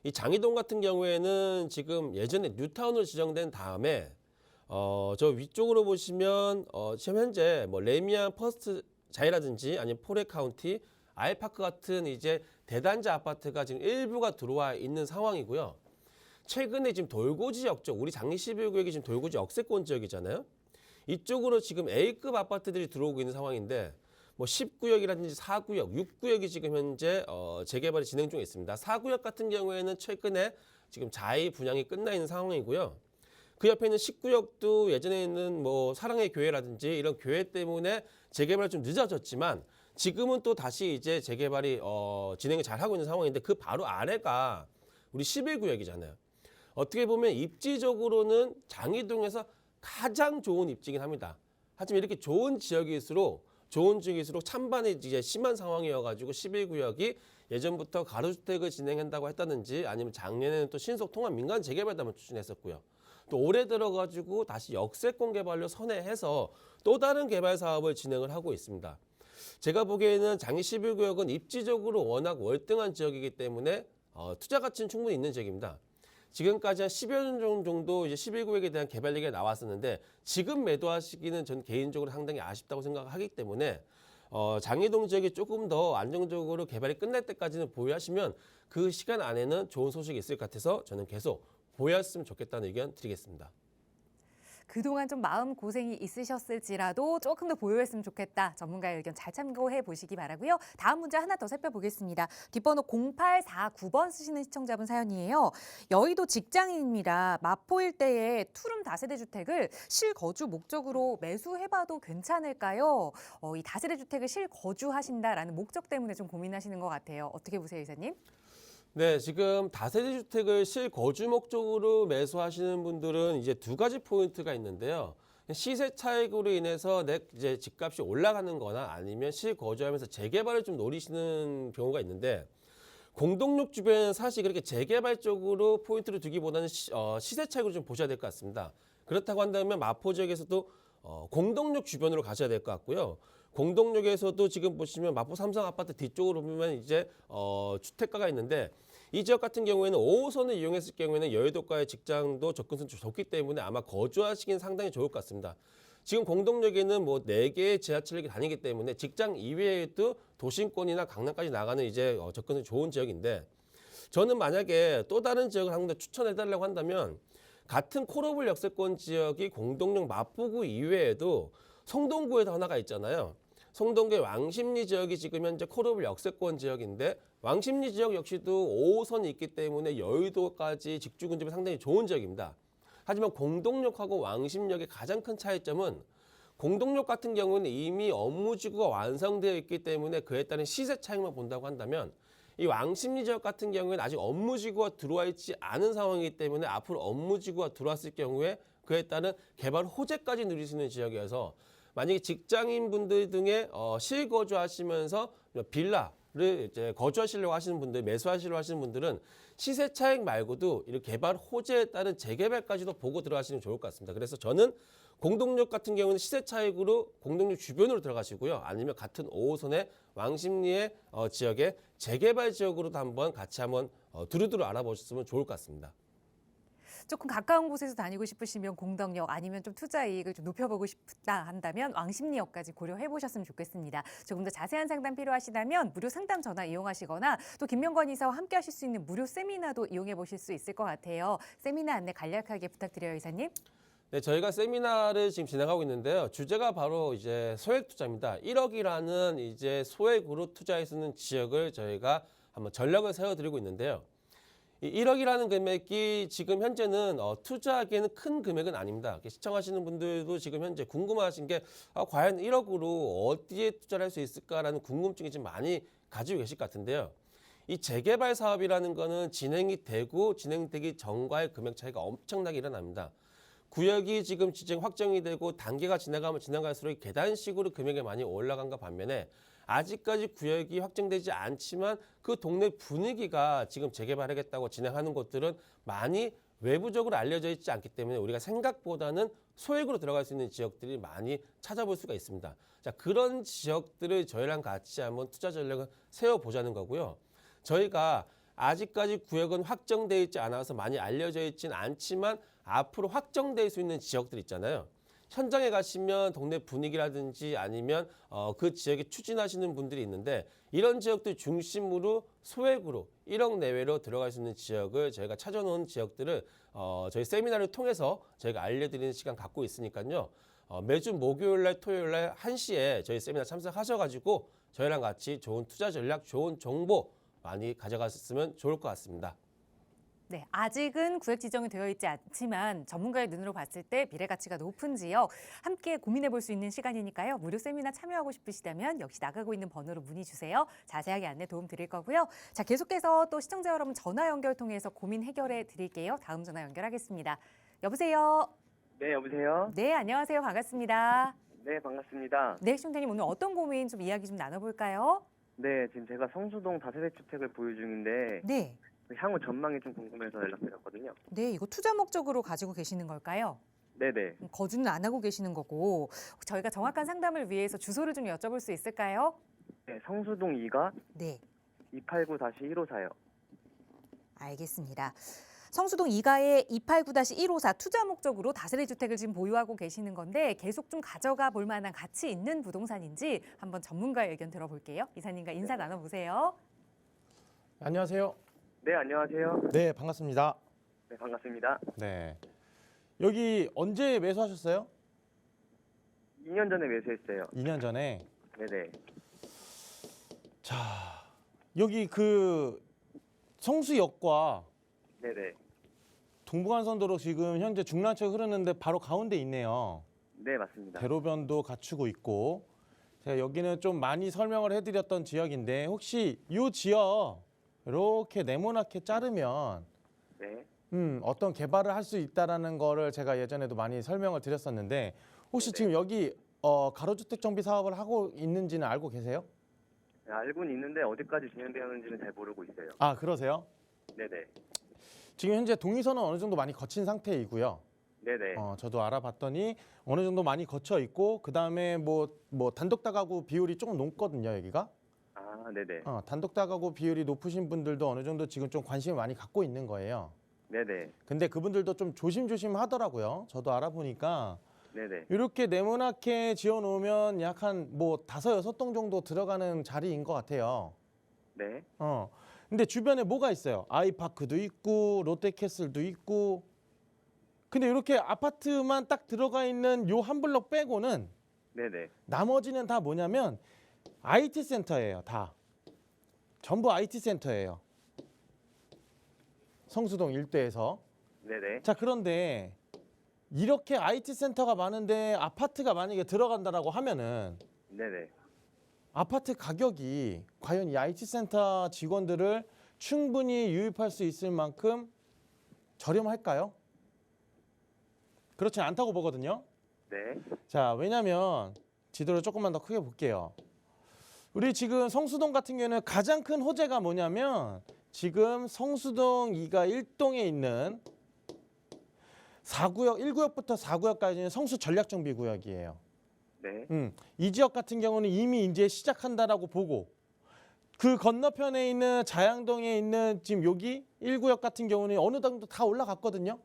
이 장위동 같은 경우에는 지금 예전에 뉴타운으로 지정된 다음에 저 위쪽으로 보시면 지금 현재 뭐 레미안 퍼스트 자이라든지 아니면 포레카운티, 아이파크 같은 이제 대단지 아파트가 지금 일부가 들어와 있는 상황이고요. 최근에 지금 돌고지 역적, 우리 장위 11구역이 지금 돌고지 역세권 지역이잖아요. 이쪽으로 지금 A급 아파트들이 들어오고 있는 상황인데 뭐 10구역이라든지 4구역, 6구역이 지금 현재 재개발이 진행 중에 있습니다. 4구역 같은 경우에는 최근에 지금 자이 분양이 끝나 있는 상황이고요. 그 옆에 있는 10구역도 예전에는 뭐 사랑의 교회라든지 이런 교회 때문에 재개발이 좀 늦어졌지만 지금은 또 다시 이제 재개발이 진행을 잘 하고 있는 상황인데 그 바로 아래가 우리 11구역이잖아요. 어떻게 보면 입지적으로는 장위동에서 가장 좋은 입지긴 합니다. 하지만 이렇게 좋은 지역일수록 찬반이 이제 심한 상황이어가지고 11구역이 예전부터 가로주택을 진행한다고 했다든지 아니면 작년에는 또 신속 통합 민간 재개발담을 추진했었고요. 또 올해 들어가지고 다시 역세권 개발로 선회해서 또 다른 개발 사업을 진행을 하고 있습니다. 제가 보기에는 장위 11구역은 입지적으로 워낙 월등한 지역이기 때문에 투자 가치는 충분히 있는 지역입니다. 지금까지 한 10여 년 정도 이제 11구역에 대한 개발 얘기가 나왔었는데 지금 매도하시기는 전 개인적으로 상당히 아쉽다고 생각하기 때문에 장위동 지역이 조금 더 안정적으로 개발이 끝날 때까지는 보유하시면 그 시간 안에는 좋은 소식이 있을 것 같아서 저는 계속 보유했으면 좋겠다는 의견 드리겠습니다. 그동안 좀 마음 고생이 있으셨을지라도 조금 더 보유했으면 좋겠다. 전문가의 의견 잘 참고해 보시기 바라고요. 다음 문제 하나 더 살펴보겠습니다. 뒷번호 0849번 쓰시는 시청자분 사연이에요. 여의도 직장인입니다. 마포 일대에 투룸 다세대 주택을 실거주 목적으로 매수해봐도 괜찮을까요? 이 다세대 주택을 실거주하신다라는 목적 때문에 좀 고민하시는 것 같아요. 어떻게 보세요, 이사님? 네, 지금 다세대 주택을 실거주 목적으로 매수하시는 분들은 이제 두 가지 포인트가 있는데요. 시세 차익으로 인해서 이제 집값이 올라가는 거나 아니면 실거주하면서 재개발을 좀 노리시는 경우가 있는데 공동역 주변은 사실 그렇게 재개발 쪽으로 포인트를 두기보다는 시세 차익으로 좀 보셔야 될 것 같습니다. 그렇다고 한다면 마포 지역에서도 공동역 주변으로 가셔야 될 것 같고요. 공동역에서도 지금 보시면 마포 삼성 아파트 뒤쪽으로 보면 이제 주택가가 있는데 이 지역 같은 경우에는 5호선을 이용했을 경우에는 여의도과의 직장도 접근성이 좋기 때문에 아마 거주하시기는 상당히 좋을 것 같습니다. 지금 공동역에는 뭐 4개의 지하철역이 다니기 때문에 직장 이외에도 도심권이나 강남까지 나가는 이제 접근성이 좋은 지역인데 저는 만약에 또 다른 지역을 한 군데 추천해달라고 한다면 같은 콜오블 역세권 지역이 공동역 마포구 이외에도 성동구에도 하나가 있잖아요. 성동구의 왕십리 지역이 지금 현재 콜오블 역세권 지역인데 왕십리 지역 역시도 5호선이 있기 때문에 여의도까지 직주 근접이 상당히 좋은 지역입니다. 하지만 공동역하고 왕십역의 가장 큰 차이점은 공동역 같은 경우는 이미 업무지구가 완성되어 있기 때문에 그에 따른 시세 차익만 본다고 한다면 이 왕십리 지역 같은 경우에는 아직 업무지구가 들어와 있지 않은 상황이기 때문에 앞으로 업무지구가 들어왔을 경우에 그에 따른 개발 호재까지 누릴 수 있는 지역이어서 만약에 직장인분들 등의 실거주하시면서 빌라를 이제 거주하시려고 하시는 분들, 매수하시려고 하시는 분들은 시세 차익 말고도 이렇게 개발 호재에 따른 재개발까지도 보고 들어가시면 좋을 것 같습니다. 그래서 저는 공동역 같은 경우는 시세 차익으로 공동역 주변으로 들어가시고요. 아니면 같은 5호선의 왕십리의 지역의 재개발 지역으로도 한번 같이 한번 두루두루 알아보셨으면 좋을 것 같습니다. 조금 가까운 곳에서 다니고 싶으시면 공덕역 아니면 좀 투자 이익을 좀 높여보고 싶다 한다면 왕십리역까지 고려해 보셨으면 좋겠습니다. 조금 더 자세한 상담 필요하시다면 무료 상담 전화 이용하시거나 또 김명관 이사와 함께 하실 수 있는 무료 세미나도 이용해 보실 수 있을 것 같아요. 세미나 안내 간략하게 부탁드려요, 이사님. 네, 저희가 세미나를 지금 진행하고 있는데요. 주제가 바로 이제 소액 투자입니다. 1억이라는 이제 소액으로 투자할 수 있는 지역을 저희가 한번 전략을 세워드리고 있는데요. 이 1억이라는 금액이 지금 현재는 투자하기에는 큰 금액은 아닙니다. 시청하시는 분들도 지금 현재 궁금하신 게 과연 1억으로 어디에 투자를 할 수 있을까라는 궁금증이 좀 많이 가지고 계실 것 같은데요. 이 재개발 사업이라는 거는 진행이 되고 진행되기 전과의 금액 차이가 엄청나게 일어납니다. 구역이 지금 지정 확정이 되고 단계가 지나가면 지나갈수록 계단식으로 금액이 많이 올라간과 반면에 아직까지 구역이 확정되지 않지만 그 동네 분위기가 지금 재개발하겠다고 진행하는 곳들은 많이 외부적으로 알려져 있지 않기 때문에 우리가 생각보다는 소액으로 들어갈 수 있는 지역들이 많이 찾아볼 수가 있습니다. 자, 그런 지역들을 저희랑 같이 한번 투자 전략을 세워보자는 거고요. 저희가 아직까지 구역은 확정되어 있지 않아서 많이 알려져 있지는 않지만 앞으로 확정될 수 있는 지역들 있잖아요. 현장에 가시면 동네 분위기라든지 아니면 그 지역에 추진하시는 분들이 있는데 이런 지역들 중심으로 소액으로 1억 내외로 들어갈 수 있는 지역을 저희가 찾아놓은 지역들을 저희 세미나를 통해서 저희가 알려드리는 시간 갖고 있으니까요. 매주 목요일날 토요일날 1시에 저희 세미나 참석하셔가지고 저희랑 같이 좋은 투자 전략, 좋은 정보 많이 가져갔으면 좋을 것 같습니다. 네, 아직은 구역 지정이 되어 있지 않지만 전문가의 눈으로 봤을 때 미래 가치가 높은 지역 함께 고민해 볼 수 있는 시간이니까요. 무료 세미나 참여하고 싶으시다면 역시 나가고 있는 번호로 문의 주세요. 자세하게 안내 도움 드릴 거고요. 자, 계속해서 또 시청자 여러분 전화 연결 통해서 고민 해결해 드릴게요. 다음 전화 연결하겠습니다. 여보세요? 네, 여보세요? 네, 안녕하세요. 반갑습니다. 네, 반갑습니다. 네, 시청자님 오늘 어떤 고민 좀 이야기 좀 나눠볼까요? 네, 지금 제가 성수동 다세대 주택을 보유 중인데 네. 향후 전망이 좀 궁금해서 연락드렸거든요. 네, 이거 투자 목적으로 가지고 계시는 걸까요? 네네. 거주는 안 하고 계시는 거고 저희가 정확한 상담을 위해서 주소를 좀 여쭤볼 수 있을까요? 네, 성수동 2가 네, 289-154요. 알겠습니다. 성수동 2가의 289-154 투자 목적으로 다세대 주택을 지금 보유하고 계시는 건데 계속 좀 가져가 볼 만한 가치 있는 부동산인지 한번 전문가의 의견 들어볼게요. 이사님과 인사 나눠보세요. 안녕하세요. 네, 안녕하세요. 네, 반갑습니다. 네, 반갑습니다. 네. 여기 언제 매수하셨어요? 2년 전에 매수했어요. 2년 전에. 네네. 자, 여기 그 성수역과 네네. 동부간선도로 지금 현재 중랑천 흐르는데 바로 가운데 있네요. 네, 맞습니다. 대로변도 갖추고 있고 제가 여기는 좀 많이 설명을 해드렸던 지역인데 혹시 이 지역 이렇게 네모나게 자르면 네. 어떤 개발을 할 수 있다라는 거를 제가 예전에도 많이 설명을 드렸었는데 혹시 네네. 지금 여기 가로주택 정비 사업을 하고 있는지는 알고 계세요? 네, 알고는 있는데 어디까지 진행되었는지는 잘 모르고 있어요. 아, 그러세요? 네네. 지금 현재 동의선은 어느 정도 많이 거친 상태이고요. 네네. 저도 알아봤더니 어느 정도 많이 거쳐 있고 그다음에 뭐 단독 다가구 비율이 조금 높거든요, 여기가. 아, 네네. 단독 다가구 비율이 높으신 분들도 어느 정도 지금 좀 관심을 많이 갖고 있는 거예요. 네네. 근데 그분들도 좀 조심조심 하더라고요. 저도 알아보니까 네네. 이렇게 네모나게 지어 놓으면 약 한 뭐 5-6동 정도 들어가는 자리인 것 같아요. 네. 근데 주변에 뭐가 있어요? 아이파크도 있고 롯데캐슬도 있고. 근데 이렇게 아파트만 딱 들어가 있는 요 한 블럭 빼고는 네네. 나머지는 다 뭐냐면 IT 센터예요. 다. 전부 IT 센터예요. 성수동 일대에서. 네네. 자, 그런데 이렇게 IT 센터가 많은데 아파트가 만약에 들어간다라고 하면은 네네. 아파트 가격이 과연 이 IT 센터 직원들을 충분히 유입할 수 있을 만큼 저렴할까요? 그렇지 않다고 보거든요. 네. 자, 왜냐면 지도를 조금만 더 크게 볼게요. 우리 지금 성수동 같은 경우는 가장 큰 호재가 뭐냐면 지금 성수동 2가 1동에 있는 4구역, 1구역부터 4구역까지는 성수 전략정비구역이에요. 네. 이 지역 같은 경우는 이미 이제 시작한다라고 보고 그 건너편에 있는 자양동에 있는 지금 여기 1구역 같은 경우는 어느 정도 다 올라갔거든요.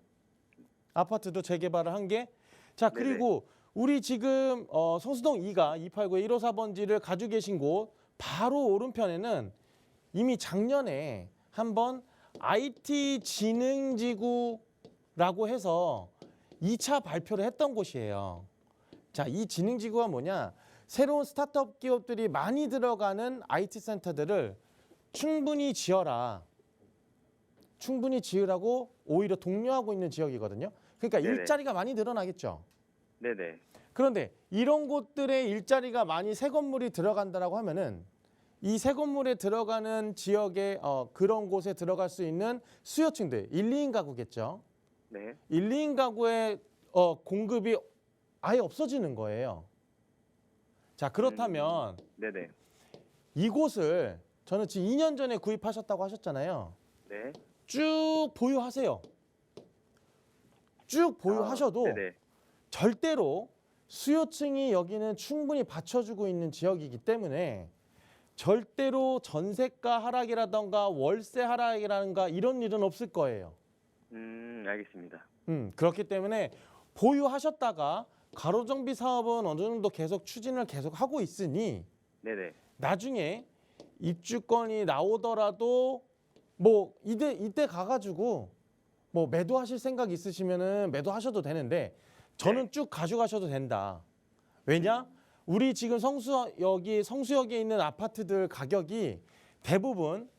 아파트도 재개발을 한 게. 자, 그리고 우리 지금 성수동 2가 289의 154번지를 가지고 계신 곳 바로 오른편에는 이미 작년에 한번 IT 지능지구라고 해서 2차 발표를 했던 곳이에요. 자, 이 지능지구가 뭐냐? 새로운 스타트업 기업들이 많이 들어가는 IT 센터들을 충분히 지어라. 충분히 지으라고 오히려 독려하고 있는 지역이거든요. 그러니까 네네. 일자리가 많이 늘어나겠죠. 네네. 그런데 이런 곳들에 일자리가 많이 새 건물이 들어간다라고 하면은 이 새 건물에 들어가는 지역에 그런 곳에 들어갈 수 있는 수요층들 1, 2인 가구겠죠. 네. 1, 2인 가구의 공급이 아예 없어지는 거예요. 자, 그렇다면 네네. 이곳을 저는 지금 2년 전에 구입하셨다고 하셨잖아요. 네. 쭉 보유하세요. 쭉 보유하셔도 네네. 절대로 수요층이 여기는 충분히 받쳐주고 있는 지역이기 때문에 절대로 전세가 하락이라던가 월세 하락이라든가 이런 일은 없을 거예요. 알겠습니다. 그렇기 때문에 보유하셨다가 가로정비 사업은 어느 정도 계속 추진을 계속 하고 있으니 네네. 나중에 입주권이 나오더라도 뭐 이때 가가지고 뭐 매도하실 생각 있으시면은 매도하셔도 되는데 저는 쭉 가져가셔도 된다. 왜냐? 우리 지금 성수역에 있는 아파트들 가격이 대부분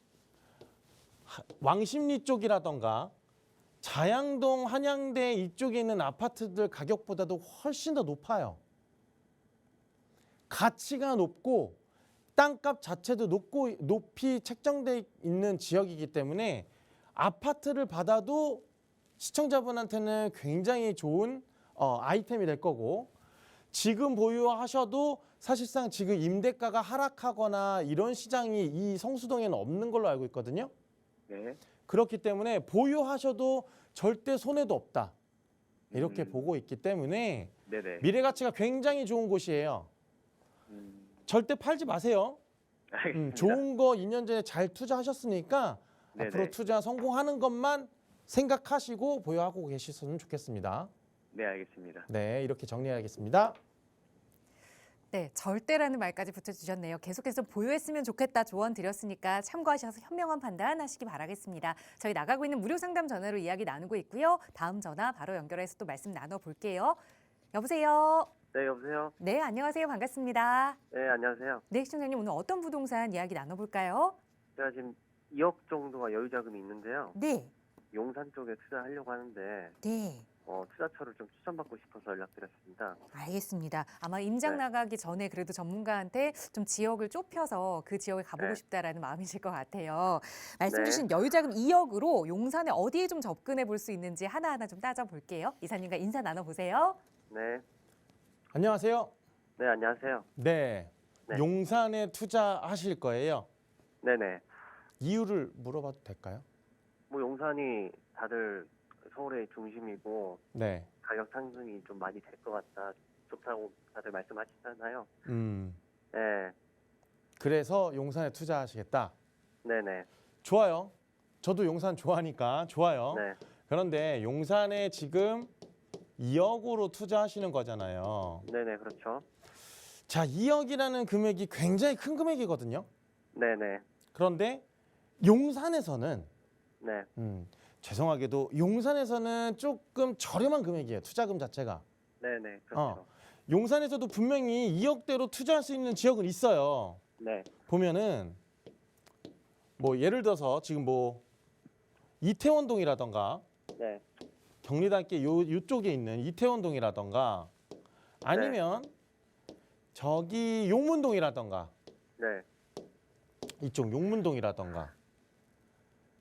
왕십리 쪽이라던가 자양동, 한양대 이쪽에 있는 아파트들 가격보다도 훨씬 더 높아요. 가치가 높고 땅값 자체도 높이 책정돼 있는 지역이기 때문에 아파트를 받아도 시청자분한테는 굉장히 좋은 아이템이 될 거고 지금 보유하셔도 사실상 지금 임대가가 하락하거나 이런 시장이 이 성수동에는 없는 걸로 알고 있거든요. 네. 그렇기 때문에 보유하셔도 절대 손해도 없다. 이렇게 보고 있기 때문에 네네. 미래 가치가 굉장히 좋은 곳이에요. 절대 팔지 마세요. 알겠습니다. 좋은 거 2년 전에 잘 투자하셨으니까 네네. 앞으로 투자 성공하는 것만 생각하시고 보유하고 계셨으면 좋겠습니다. 네, 알겠습니다. 네, 이렇게 정리하겠습니다. 네, 절대라는 말까지 붙여주셨네요. 계속해서 보유했으면 좋겠다 조언 드렸으니까 참고하셔서 현명한 판단하시기 바라겠습니다. 저희 나가고 있는 무료 상담 전화로 이야기 나누고 있고요. 다음 전화 바로 연결해서 또 말씀 나눠볼게요. 여보세요. 네, 여보세요? 네, 안녕하세요. 반갑습니다. 네, 안녕하세요. 네, 시청자님 오늘 어떤 부동산 이야기 나눠볼까요? 제가 지금 2억 정도가 여유 자금이 있는데요. 네, 용산 쪽에 투자하려고 하는데 네. 투자처를 좀 추천받고 싶어서 연락드렸습니다. 알겠습니다. 아마 임장 네. 나가기 전에 그래도 전문가한테 좀 지역을 좁혀서 그 지역에 가보고 네. 싶다라는 마음이실 것 같아요. 말씀 네. 주신 여유자금 2억으로 용산에 어디에 좀 접근해 볼 수 있는지 하나하나 좀 따져볼게요. 이사님과 인사 나눠보세요. 네. 안녕하세요. 네, 안녕하세요. 네, 네. 용산에 투자하실 거예요. 네네. 이유를 물어봐도 될까요? 뭐 용산이 다들 서울의 중심이고 네. 가격 상승이 좀 많이 될 것 같다. 좋다고 다들 말씀하시잖아요. 네. 그래서 용산에 투자하시겠다. 네네. 좋아요. 저도 용산 좋아하니까 좋아요. 네. 그런데 용산에 지금 2억으로 투자하시는 거잖아요. 네네, 그렇죠. 자, 2억이라는 금액이 굉장히 큰 금액이거든요. 네네. 그런데 용산에서는 네. 죄송하게도 용산에서는 조금 저렴한 금액이에요. 투자금 자체가. 네네, 그렇죠. 용산에서도 분명히 2억대로 투자할 수 있는 지역은 있어요. 네. 보면은 뭐 예를 들어서 지금 뭐 이태원동이라던가 네. 경리단길 요쪽에 있는 이태원동이라던가 아니면 저기 용문동이라던가 네. 이쪽 용문동이라던가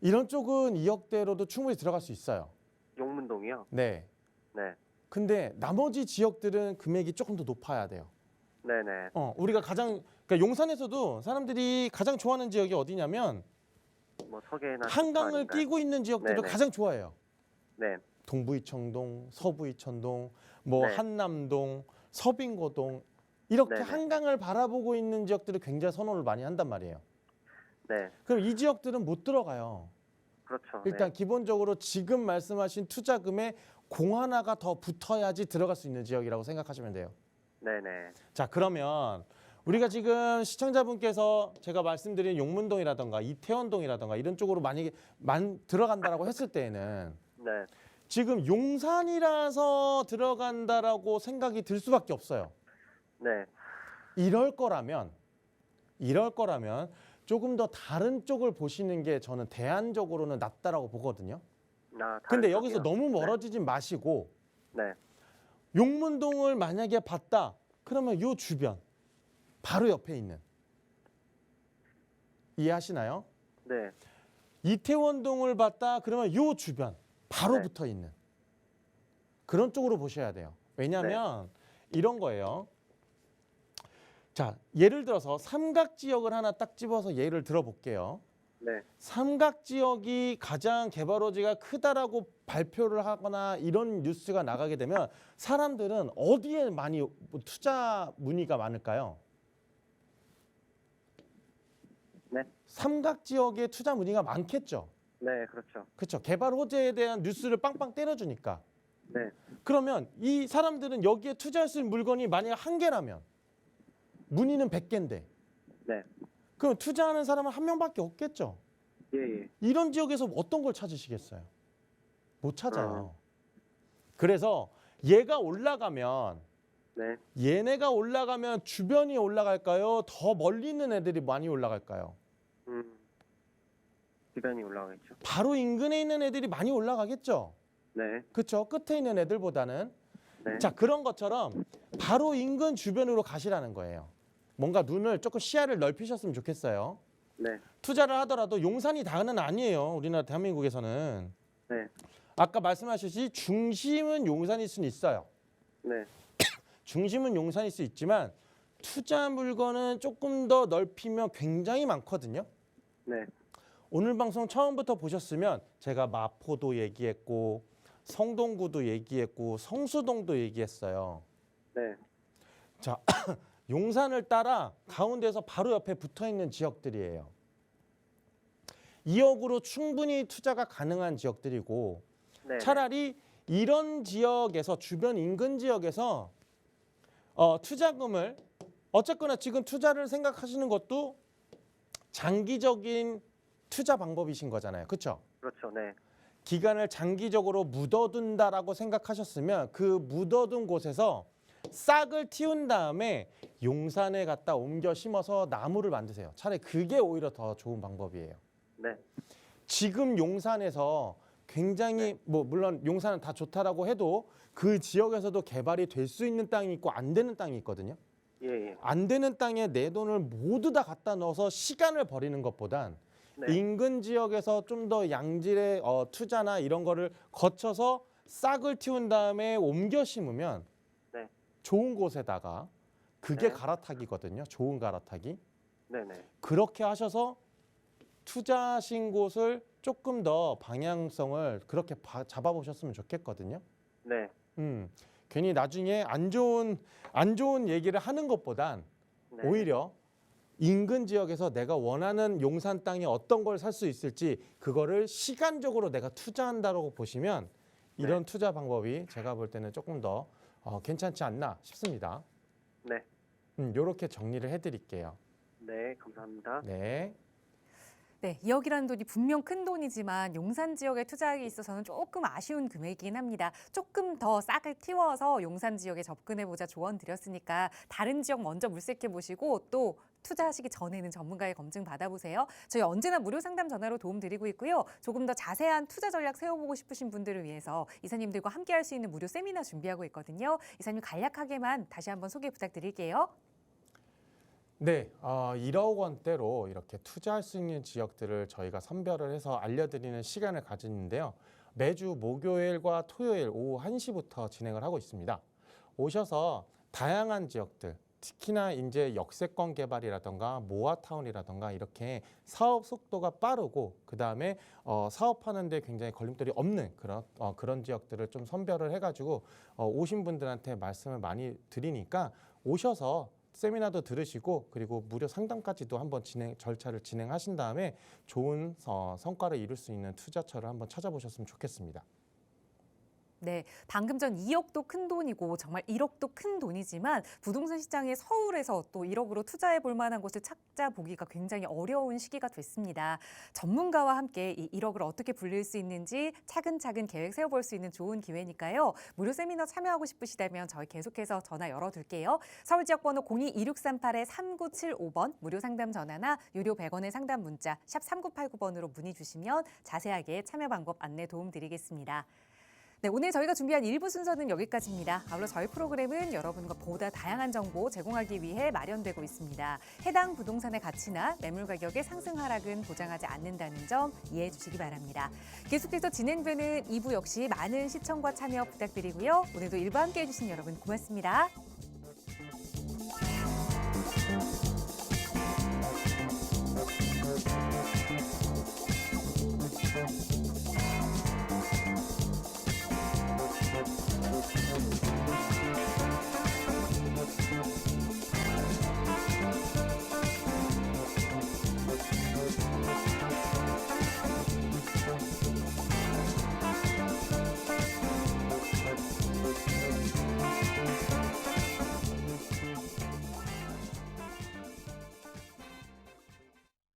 이런 쪽은 2억대로도 충분히 들어갈 수 있어요. 용문동이요? 네. 네. 근데 나머지 지역들은 금액이 조금 더 높아야 돼요. 네네. 우리가 그러니까 용산에서도 사람들이 가장 좋아하는 지역이 어디냐면 뭐 서계나 한강을 아닌가요? 끼고 있는 지역들을 네네. 가장 좋아해요. 네. 동부이청동, 서부이천동, 뭐 네. 한남동, 서빙고동 이렇게 네네. 한강을 바라보고 있는 지역들을 굉장히 선호를 많이 한단 말이에요. 네. 그럼 이 지역들은 못 들어가요. 그렇죠. 일단 네. 기본적으로 지금 말씀하신 투자금에 공 하나가 더 붙어야지 들어갈 수 있는 지역이라고 생각하시면 돼요. 네네. 자, 그러면 우리가 지금 시청자분께서 제가 말씀드린 용문동이라던가 이태원동이라던가 이런 쪽으로 만약에 들어간다라고 했을 때에는 네. 지금 용산이라서 들어간다라고 생각이 들 수밖에 없어요. 네. 이럴 거라면 조금 더 다른 쪽을 보시는 게 저는 대안적으로는 낫다라고 보거든요. 다른 근데 쪽이요? 여기서 너무 멀어지지 마시고 네. 용문동을 만약에 봤다. 그러면 요 주변 바로 옆에 있는 이해하시나요? 네. 이태원동을 봤다. 그러면 요 주변 바로 네. 붙어 있는 그런 쪽으로 보셔야 돼요. 왜냐하면 이런 거예요. 자, 예를 들어서 삼각 지역을 하나 딱 집어서 예를 들어볼게요. 네. 삼각 지역이 가장 개발호지가 크다라고 발표를 하거나 이런 뉴스가 나가게 되면 사람들은 어디에 많이 투자 문의가 많을까요? 네. 삼각 지역에 투자 문의가 많겠죠. 네, 그렇죠. 그렇죠. 개발 호재에 대한 뉴스를 빵빵 때려주니까. 네. 그러면 이 사람들은 여기에 투자할 수 있는 물건이 만약 한 개라면 문의는 100개인데 네. 그럼 투자하는 사람은 한 명밖에 없겠죠. 예, 예. 이런 지역에서 어떤 걸 찾으시겠어요? 못 찾아요. 그래서 얘가 올라가면 네. 얘네가 올라가면 주변이 올라갈까요? 더 멀리 있는 애들이 많이 올라갈까요? 주변이 올라가겠죠. 바로 인근에 있는 애들이 많이 올라가겠죠. 네. 그렇죠? 끝에 있는 애들보다는. 네. 자, 그런 것처럼 바로 인근 주변으로 가시라는 거예요. 뭔가 눈을 조금 시야를 넓히셨으면 좋겠어요. 네. 투자를 하더라도 용산이 다는 아니에요. 우리나라 대한민국에서는. 네. 아까 말씀하셨듯이 중심은 용산일 수는 있어요. 네. 중심은 용산일 수 있지만 투자 물건은 조금 더 넓히면 굉장히 많거든요. 네. 오늘 방송 처음부터 보셨으면 제가 마포도 얘기했고 성동구도 얘기했고 성수동도 얘기했어요. 네. 자, 용산을 따라 가운데서 바로 옆에 붙어있는 지역들이에요. 2억으로 충분히 투자가 가능한 지역들이고 네. 차라리 이런 지역에서 주변 인근 지역에서 투자금을 어쨌거나 지금 투자를 생각하시는 것도 장기적인 투자 방법이신 거잖아요. 그렇죠? 그렇죠. 네. 기간을 장기적으로 묻어둔다라고 생각하셨으면 그 묻어둔 곳에서 싹을 틔운 다음에 용산에 갖다 옮겨 심어서 나무를 만드세요. 차라리 그게 오히려 더 좋은 방법이에요. 네. 지금 용산에서 굉장히 뭐 물론 용산은 다 좋다라고 해도 그 지역에서도 개발이 될 수 있는 땅이 있고 안 되는 땅이 있거든요. 예, 예. 안 되는 땅에 내 돈을 모두 다 갖다 넣어서 시간을 버리는 것보단 네. 인근 지역에서 좀 더 양질의 투자나 이런 거를 거쳐서 싹을 틔운 다음에 옮겨 심으면 네. 좋은 곳에다가 그게 네. 갈아타기거든요. 좋은 갈아타기. 네, 네. 그렇게 하셔서 투자하신 곳을 조금 더 방향성을 그렇게 잡아보셨으면 좋겠거든요. 네. 괜히 나중에 안 좋은 얘기를 하는 것보단 네. 오히려 인근 지역에서 내가 원하는 용산 땅에 어떤 걸 살 수 있을지 그거를 시간적으로 내가 투자한다고 보시면 이런 투자 방법이 제가 볼 때는 조금 더 괜찮지 않나 싶습니다. 네. 이렇게 정리를 해드릴게요. 네, 감사합니다. 네. 네, 2억이라는 돈이 분명 큰 돈이지만 용산 지역에 투자하기 있어서는 조금 아쉬운 금액이긴 합니다. 조금 더 싹을 틔워서 용산 지역에 접근해보자 조언 드렸으니까 다른 지역 먼저 물색해보시고 또 투자하시기 전에는 전문가의 검증 받아보세요. 저희 언제나 무료 상담 전화로 도움 드리고 있고요. 조금 더 자세한 투자 전략 세워보고 싶으신 분들을 위해서 이사님들과 함께할 수 있는 무료 세미나 준비하고 있거든요. 이사님 간략하게만 다시 한번 소개 부탁드릴게요. 네, 1억 원대로 이렇게 투자할 수 있는 지역들을 저희가 선별을 해서 알려드리는 시간을 가지는데요. 매주 목요일과 토요일 오후 1시부터 진행을 하고 있습니다. 오셔서 다양한 지역들, 특히나 이제 역세권 개발이라던가 모아타운이라던가 이렇게 사업 속도가 빠르고 그다음에 사업하는 데 굉장히 걸림돌이 없는 그런 지역들을 좀 선별을 해가지고 오신 분들한테 말씀을 많이 드리니까 오셔서 세미나도 들으시고 그리고 무료 상담까지도 한번 절차를 진행하신 다음에 좋은 성과를 이룰 수 있는 투자처를 한번 찾아보셨으면 좋겠습니다. 네, 방금 전 2억도 큰 돈이고 정말 1억도 큰 돈이지만 부동산 시장에 서울에서 또 1억으로 투자해 볼 만한 곳을 찾아보기가 굉장히 어려운 시기가 됐습니다. 전문가와 함께 이 1억을 어떻게 불릴 수 있는지 차근차근 계획 세워볼 수 있는 좋은 기회니까요. 무료 세미나 참여하고 싶으시다면 저희 계속해서 전화 열어둘게요. 서울 지역번호 02-2638-3975번 무료 상담 전화나 유료 100원의 상담 문자 샵 3989번으로 문의 주시면 자세하게 참여 방법 안내 도움 드리겠습니다. 네, 오늘 저희가 준비한 1부 순서는 여기까지입니다. 아울러 저희 프로그램은 여러분과 보다 다양한 정보 제공하기 위해 마련되고 있습니다. 해당 부동산의 가치나 매물 가격의 상승 하락은 보장하지 않는다는 점 이해해 주시기 바랍니다. 계속해서 진행되는 2부 역시 많은 시청과 참여 부탁드리고요. 오늘도 1부 함께해 주신 여러분 고맙습니다.